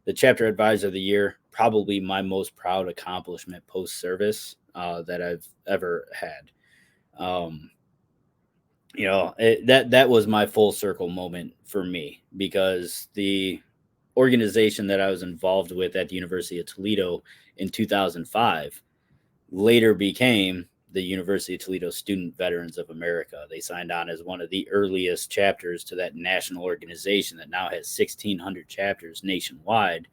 the chapter advisor of the year, probably my most proud accomplishment post service, that I've ever had. Um, that was my full circle moment for me, because the organization that I was involved with at the University of Toledo in 2005 later became the University of Toledo Student Veterans of America. They signed on as one of the earliest chapters to that national organization that now has 1,600 chapters nationwide.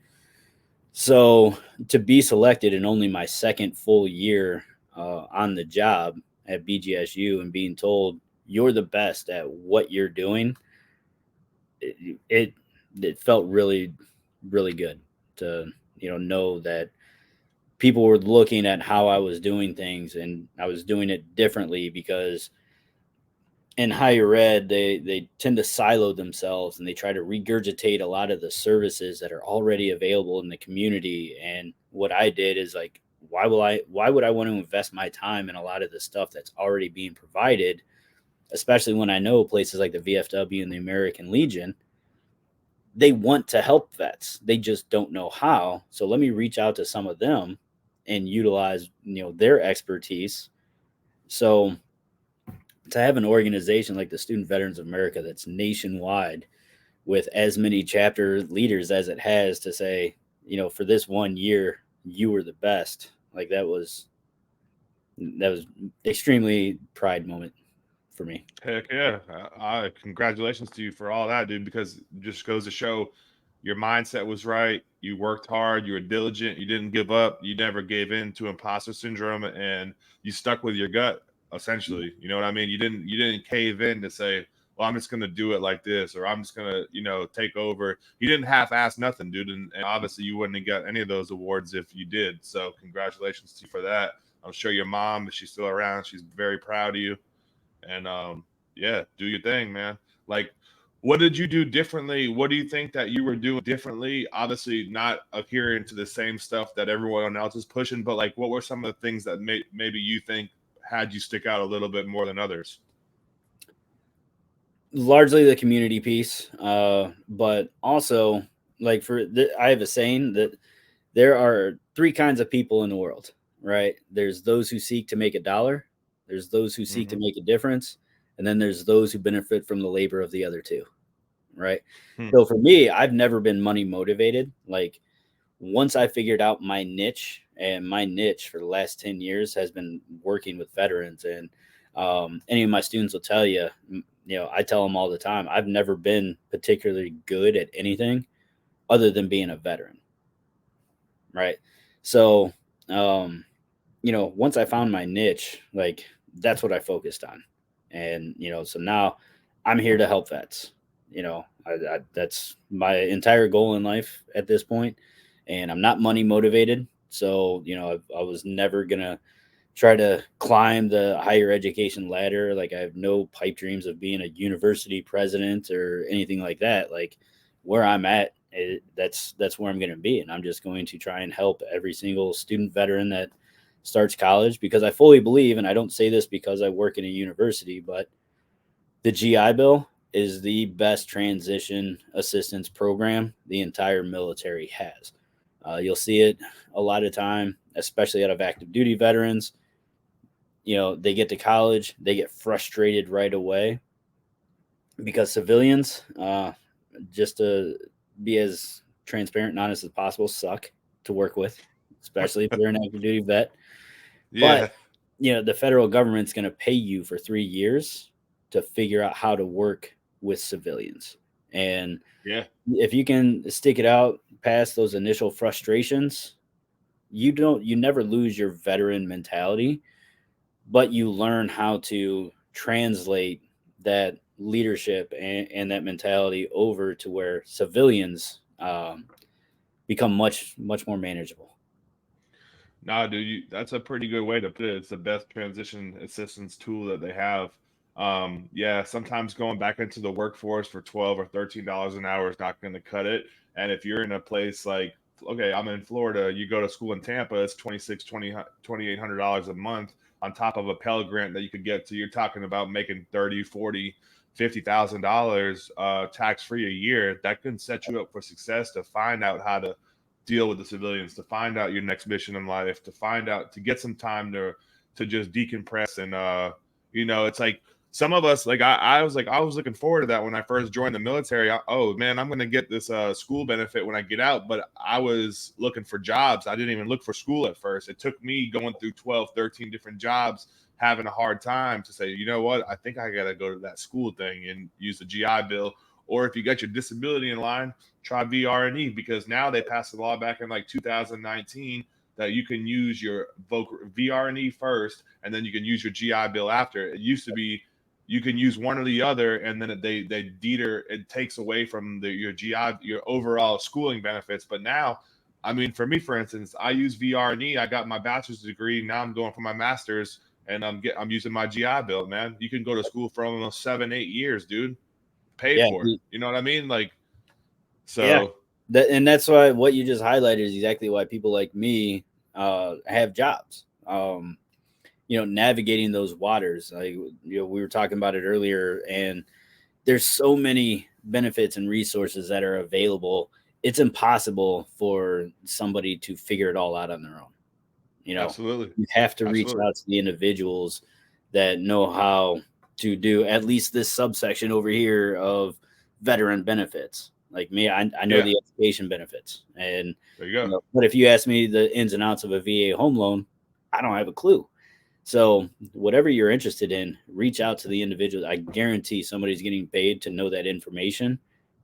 So to be selected in only my second full year on the job at BGSU and being told you're the best at what you're doing, it it, it felt really, really good to know that people were looking at how I was doing things and I was doing it differently, because in higher ed they tend to silo themselves and they try to regurgitate a lot of the services that are already available in the community. And what I did is like, why would I want to invest my time in a lot of the stuff that's already being provided, especially when I know places like the VFW and the American Legion, they want to help vets, they just don't know how. So let me reach out to some of them and utilize their expertise. So to have an organization like the Student Veterans of America that's nationwide with as many chapter leaders as it has, to say, for this one year you were the best, like that was extremely pride moment for me. Heck yeah. Congratulations to you for all that, dude, because it just goes to show your mindset was right. You worked hard, you were diligent, you didn't give up, you never gave in to imposter syndrome, and you stuck with your gut, essentially. You know what I mean? You didn't cave in to say, well, I'm just gonna do it like this, or I'm just gonna, take over. You didn't half ass nothing, dude. And obviously you wouldn't have got any of those awards if you did. So congratulations to you for that. I'm sure your mom, if she's still around, she's very proud of you. And yeah, do your thing, man. Like, what did you do differently? What do you think that you were doing differently? Obviously not adhering to the same stuff that everyone else is pushing, but like, what were some of the things that maybe you think had you stick out a little bit more than others? Largely the community piece, but also, like, I have a saying that there are three kinds of people in the world, right? There's those who seek to make a dollar, there's those who seek to Mm-hmm. make a difference, and then there's those who benefit from the labor of the other two, right? Hmm. So for me, I've never been money motivated. Like, once I figured out my niche, and my niche for the last 10 years has been working with veterans. And any of my students will tell you, I tell them all the time, I've never been particularly good at anything other than being a veteran, right? So, um, once I found my niche, like, that's what I focused on. And, so now I'm here to help vets. That's my entire goal in life at this point. And I'm not money motivated. So, I was never going to try to climb the higher education ladder. Like, I have no pipe dreams of being a university president or anything like that. Like, where I'm at, that's where I'm going to be. And I'm just going to try and help every single student veteran that starts college, because I fully believe, and I don't say this because I work in a university, but the GI Bill is the best transition assistance program the entire military has. You'll see it a lot of time, especially out of active duty veterans. They get to college, they get frustrated right away because civilians, just to be as transparent and honest as possible, suck to work with, especially if you're an active duty vet. But Yeah. the federal government's going to pay you for 3 years to figure out how to work with civilians. And Yeah. if you can stick it out past those initial frustrations, you never lose your veteran mentality, but you learn how to translate that leadership and that mentality over to where civilians become much much more manageable. Nah, dude, that's a pretty good way to put it. It's the best transition assistance tool that they have. Yeah, sometimes going back into the workforce for $12 or $13 an hour is not going to cut it. And if you're in a place like, okay, I'm in Florida, you go to school in Tampa, it's 26, 20, $2,800 a month on top of a Pell Grant that you could get to. You're talking about making 30, 40, $50,000 tax free a year. That can set you up for success to find out how to deal with the civilians, to find out your next mission in life, to find out, to get some time to just decompress. And it's like some of us, like I was looking forward to that when I first joined the military. Oh man, I'm gonna get this school benefit when I get out. But I was looking for jobs. I didn't even look for school at first. It took me going through 12, 13 different jobs, having a hard time to say, you know what, I think I gotta go to that school thing and use the GI Bill. Or if you got your disability in line, try VRE, because now they passed the law back in like 2019 that you can use your VRE first, and then you can use your GI Bill after. It used to be you can use one or the other, and then it takes away from your overall schooling benefits. But now, I mean, for me, for instance, I use VRE. I got my bachelor's degree. Now I'm going for my master's, and I'm using my GI Bill. Man, you can go to school for almost 7-8 years, dude. Paid Yeah, for. You know what I mean? Like, yeah. so And that's why what you just highlighted is exactly why people like me have jobs. Navigating those waters. Like we were talking about it earlier, and there's so many benefits and resources that are available. It's impossible for somebody to figure it all out on their own. absolutely. You have to reach Absolutely. out to the individuals that know how to do at least this subsection over here of veteran benefits. Like me, I know Yeah, the education benefits, and there you go. but if you ask me the ins and outs of a VA home loan, I don't have a clue. So whatever you're interested in, reach out to the individual. I guarantee somebody's getting paid to know that information,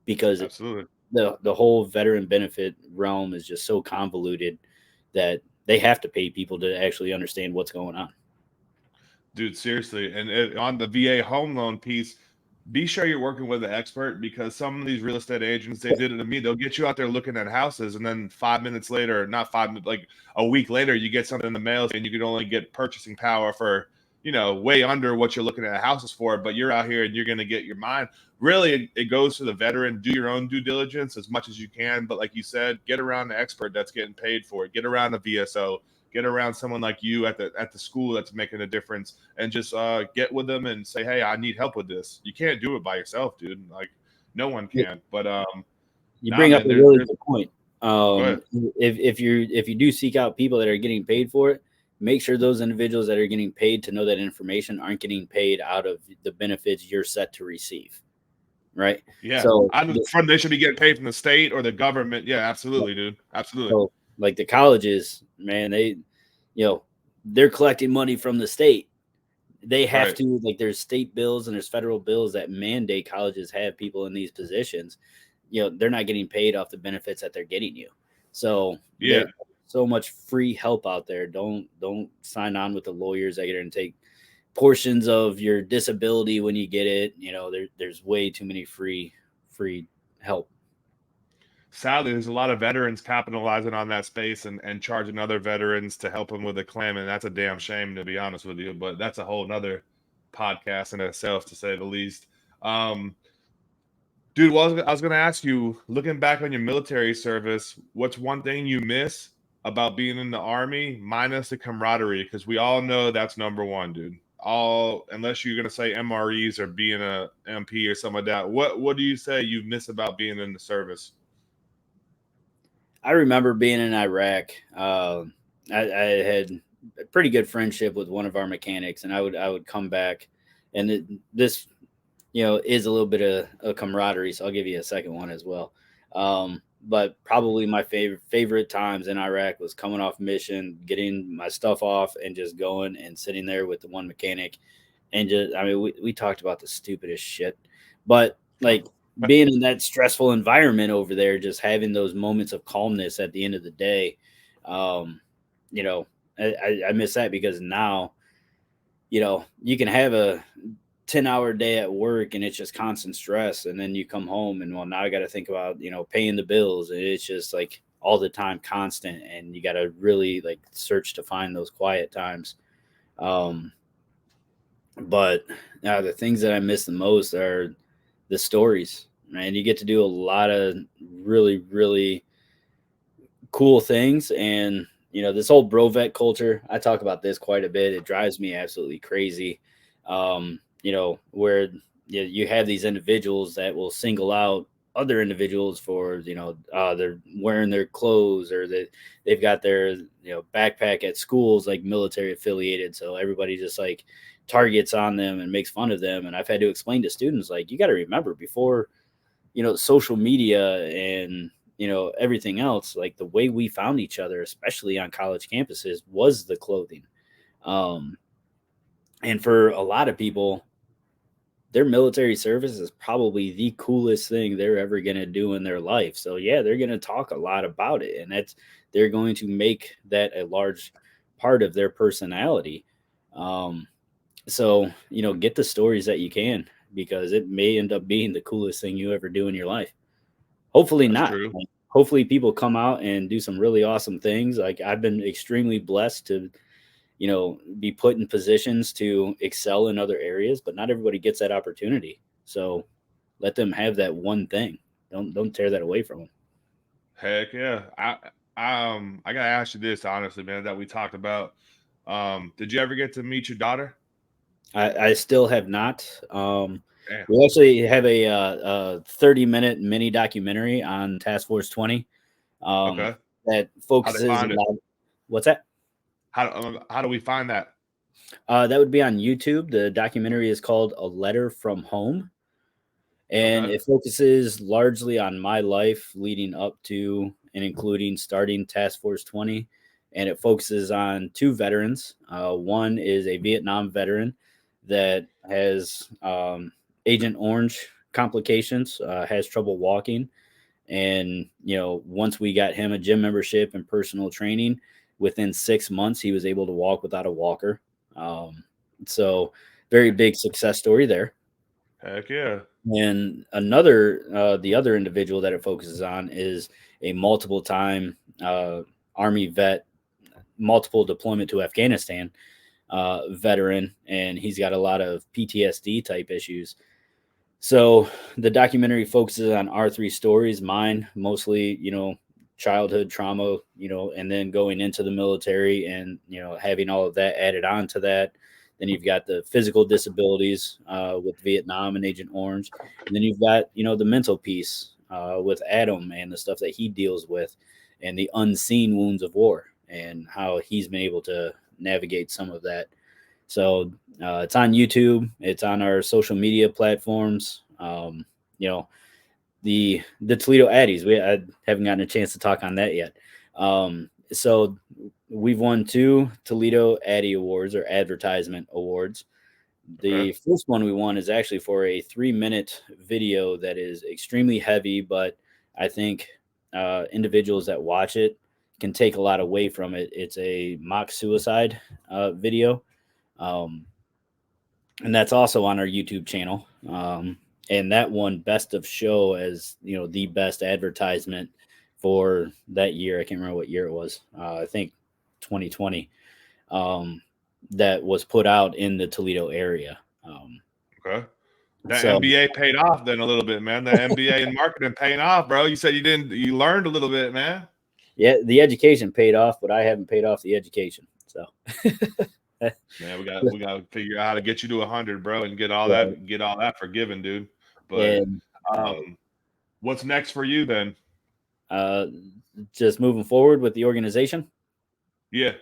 because Absolutely. the whole veteran benefit realm is just so convoluted that they have to pay people to actually understand what's going on. Dude, seriously. And on the VA home loan piece, be sure you're working with an expert, because some of these real estate agents, they did it to me. They'll get you out there looking at houses, and then 5 minutes later, not 5 minutes, like a week later, you get something in the mail and you could only get purchasing power for, way under what you're looking at houses for. But you're out here and you're going to get your mind. Really, it goes to the veteran. Do your own due diligence as much as you can. But like you said, get around the expert that's getting paid for it. Get around a VSO. Get around someone like you at the school that's making a difference, and just get with them and say, hey, I need help with this. You can't do it by yourself, dude. Like, no one can. But You nah, bring up man, a really there's good point. go ahead. If you do seek out people that are getting paid for it, make sure those individuals that are getting paid to know that information aren't getting paid out of the benefits you're set to receive. Right. Yeah, So, from they should be getting paid from the state or the government. Yeah, absolutely, dude. Absolutely. so like the colleges, man, you know, they're collecting money from the state. They have Right. to, like, there's state bills and there's federal bills that mandate colleges have people in these positions. They're not getting paid off the benefits that they're getting you. So Yeah. there's so much free help out there. Don't sign on with the lawyers that are going to take portions of your disability when you get it. There's way too many free help. Sadly, there's a lot of veterans capitalizing on that space and charging other veterans to help them with a claim, and that's a damn shame, to be honest with you. But that's a whole nother podcast in itself, to say the least. Um, Dude, well, I was going to ask you, looking back on your military service, what's one thing you miss about being in the Army, minus the camaraderie? Because we all know that's number one, dude. All, unless you're going to say MREs or being a MP or something like that. What do you say you miss about being in the service? I remember being in Iraq. I had a pretty good friendship with one of our mechanics, and I would come back, and this is a little bit of a camaraderie. So I'll give you a second one as well. But probably my favorite times in Iraq was coming off mission, getting my stuff off, and just going and sitting there with the one mechanic, and just I mean we talked about the stupidest shit, but like being in that stressful environment over there, just having those moments of calmness at the end of the day, um, you know, I miss that because now you can have a 10-hour day at work and it's just constant stress, and then you come home and well now I got to think about paying the bills, and it's just like all the time constant, and you got to really like search to find those quiet times. um but the things that I miss the most are the stories, man. You get to do a lot of really cool things. And this whole brovet culture, I talk about this quite a bit. It drives me absolutely crazy. Where you have these individuals that will single out other individuals for they're wearing their clothes, or that they've got their backpack at schools like military affiliated, so everybody just like targets on them and makes fun of them. And I've had to explain to students, like, you got to remember, before social media and everything else, like the way we found each other, especially on college campuses, was the clothing. um and for a lot of people, their military service is probably the coolest thing they're ever going to do in their life. So yeah, they're going to talk a lot about it, and they're going to make that a large part of their personality. um so get the stories that you can, because it may end up being the coolest thing you ever do in your life. Hopefully That's not. true. Like, hopefully people come out and do some really awesome things. Like, I've been extremely blessed to, be put in positions to excel in other areas, but not everybody gets that opportunity. So let them have that one thing. Don't tear that away from them. Heck yeah. I gotta ask you this honestly, man, that we talked about. Did you ever get to meet your daughter? I still have not. Damn. We actually have a 30-minute mini documentary on Task Force 20, um, Okay. that How they focuses a find it? lot. What's that? How do we find that? That would be on YouTube. The documentary is called A Letter from Home, and Okay. it focuses largely on my life leading up to and including starting Task Force 20. And it focuses on two veterans. One is a Vietnam veteran that has Agent Orange complications, has trouble walking. And, once we got him a gym membership and personal training, within 6 months, he was able to walk without a walker. Um, so, very big success story there. Heck yeah. And the other individual that it focuses on is a multiple time Army vet, multiple deployment to Afghanistan veteran, and he's got a lot of PTSD type issues. So the documentary focuses on our three stories, mine mostly, childhood trauma, and then going into the military and, having all of that added on to that. Then you've got the physical disabilities with Vietnam and Agent Orange. And then you've got, the mental piece with Adam and the stuff that he deals with, and the unseen wounds of war, and how he's been able to navigate some of that. So it's on YouTube. It's on our social media platforms. You know, the Toledo Addies. I haven't gotten a chance to talk on that yet. So we've won two Toledo Addy Awards, or advertisement awards. Okay. The first one we won is actually for a 3-minute video that is extremely heavy, but I think individuals that watch it can take a lot away from it. It's a mock suicide video. Um, and that's also on our YouTube channel. And that won Best of Show as the best advertisement for that year. I can't remember what year it was. I think 2020. Um, that was put out in the Toledo area. Okay. That So MBA paid off then a little bit, man. That MBA in marketing paying off, bro. You said you learned a little bit, man. yeah, the education paid off, but I haven't paid off the education. So Man, we got to figure out how to get you to 100, bro, and right. get all that forgiven, dude. But And what's next for you then? just moving forward with the organization. Yeah,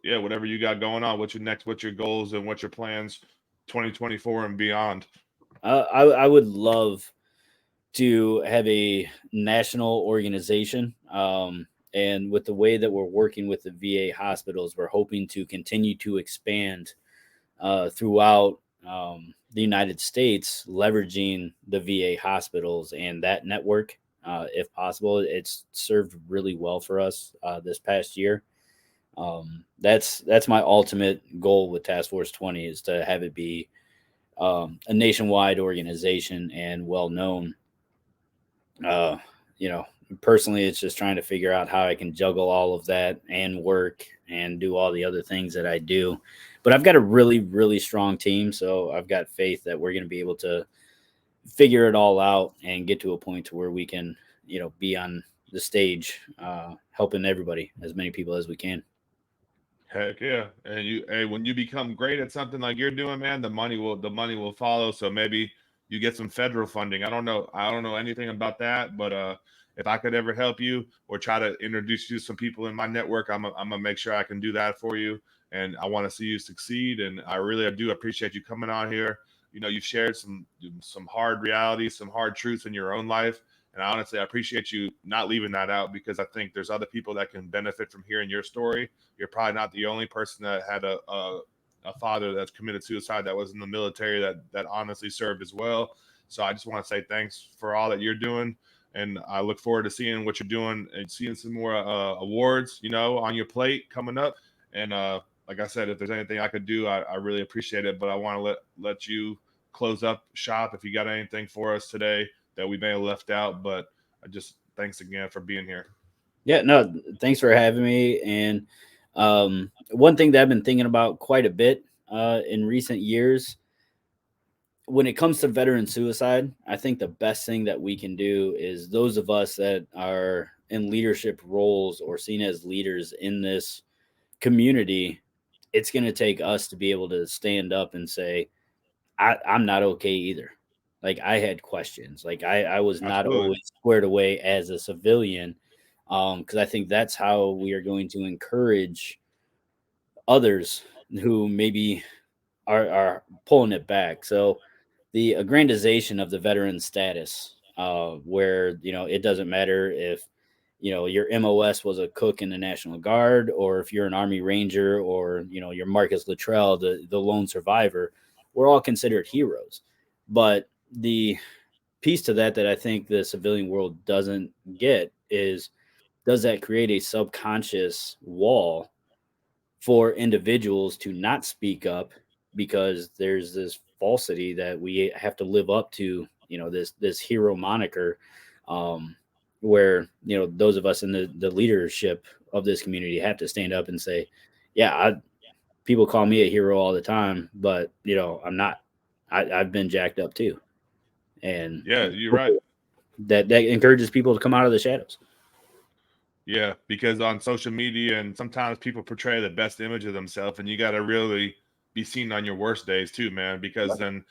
yeah, whatever you got going on. What's your goals and what's your plans 2024 and beyond? I would love to have a national organization. And with the way that we're working with the VA hospitals, we're hoping to continue to expand throughout the United States, leveraging the VA hospitals and that network. If possible, it's served really well for us this past year. That's my ultimate goal with Task Force 20 is to have it be a nationwide organization and well known. Uh, you know, personally, it's just trying to figure out how I can juggle all of that and work and do all the other things that I do. But I've got a really, really strong team, so I've got faith that we're going to be able to figure it all out and get to a point to where we can, be on the stage, helping everybody, as many people as we can. Heck yeah. And hey, when you become great at something like you're doing, man, the money will follow. So maybe you get some federal funding. I don't know anything about that, but if I could ever help you or try to introduce you to some people in my network, I'm gonna make sure I can do that for you. And I want to see you succeed. And I really do appreciate you coming on here. You've shared some hard realities, some hard truths in your own life. And I honestly I appreciate you not leaving that out because I think there's other people that can benefit from hearing your story. You're probably not the only person that had a father that's committed suicide that was in the military that honestly served as well. So I just want to say thanks for all that you're doing, and I look forward to seeing what you're doing and seeing some more awards, on your plate coming up. And like I said, if there's anything I could do, I really appreciate it. But I want to let you close up shop if you got anything for us today that we may have left out. But I just thanks again for being here. Yeah, no, thanks for having me. And one thing that I've been thinking about quite a bit in recent years, when it comes to veteran suicide, I think the best thing that we can do is those of us that are in leadership roles or seen as leaders in this community, it's going to take us to be able to stand up and say, I'm not okay either. Like I had questions. Like I was not Absolutely. always squared away as a civilian. Because I think that's how we are going to encourage others who maybe are pulling it back. So the aggrandization of the veteran status, where it doesn't matter if your MOS was a cook in the National Guard, or if you're an Army Ranger, or you're Marcus Luttrell, the lone survivor. We're all considered heroes, but the piece to that I think the civilian world doesn't get is, does that create a subconscious wall for individuals to not speak up because there's this falsity that we have to live up to, this hero moniker, um, where those of us in the leadership of this community have to stand up and say, yeah, people call me a hero all the time, but I'm not. I've been jacked up too, and Yeah, you're right. that encourages people to come out of the shadows. Yeah, because on social media and sometimes people portray the best image of themselves, and you got to really be seen on your worst days too, man. Because then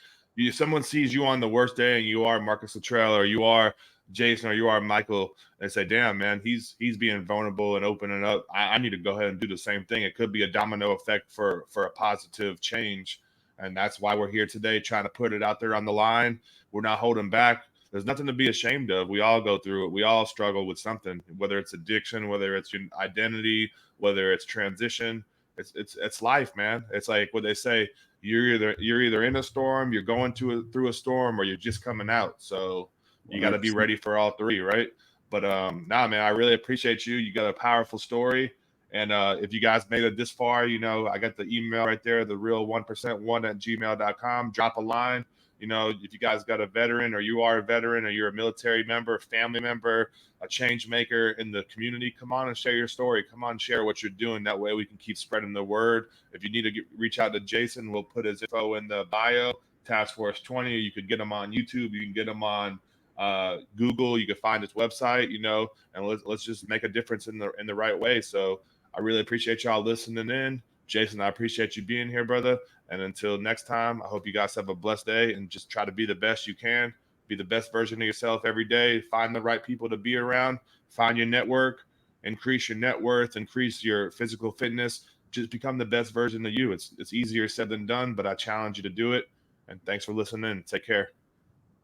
someone sees you on the worst day, and you are Marcus Luttrell, or you are Jason, or you are Michael, and say, "Damn, man, he's being vulnerable and opening up. I need to go ahead and do the same thing." It could be a domino effect for a positive change, and that's why we're here today, trying to put it out there on the line. We're not holding back. There's nothing to be ashamed of. We all go through it. We all struggle with something, whether it's addiction, whether it's your identity, whether it's transition. It's life, man. It's like what they say. You're either in a storm, you're going through a storm, or you're just coming out. So you got to be 100%. ready for all three, right? But nah, man, I really appreciate you. You got a powerful story. And if you guys made it this far, I got the email right there, the real 1% 1 at gmail.com. Drop a line. If you guys got a veteran, or you are a veteran, or you're a military member, family member, a change maker in the community, come on and share your story. Come on, share what you're doing. That way we can keep spreading the word. If you need to reach out to Jason, we'll put his info in the bio. Task Force 20. You could get him on YouTube. You can get him on Google. You can find his website. And let's just make a difference in the right way. So I really appreciate y'all listening in. Jason, I appreciate you being here, brother. And until next time, I hope you guys have a blessed day and just try to be the best you can. Be the best version of yourself every day. Find the right people to be around. Find your network. increase your net worth, increase your physical fitness, just become the best version of you. It's easier said than done, but I challenge you to do it. And thanks for listening. Take care.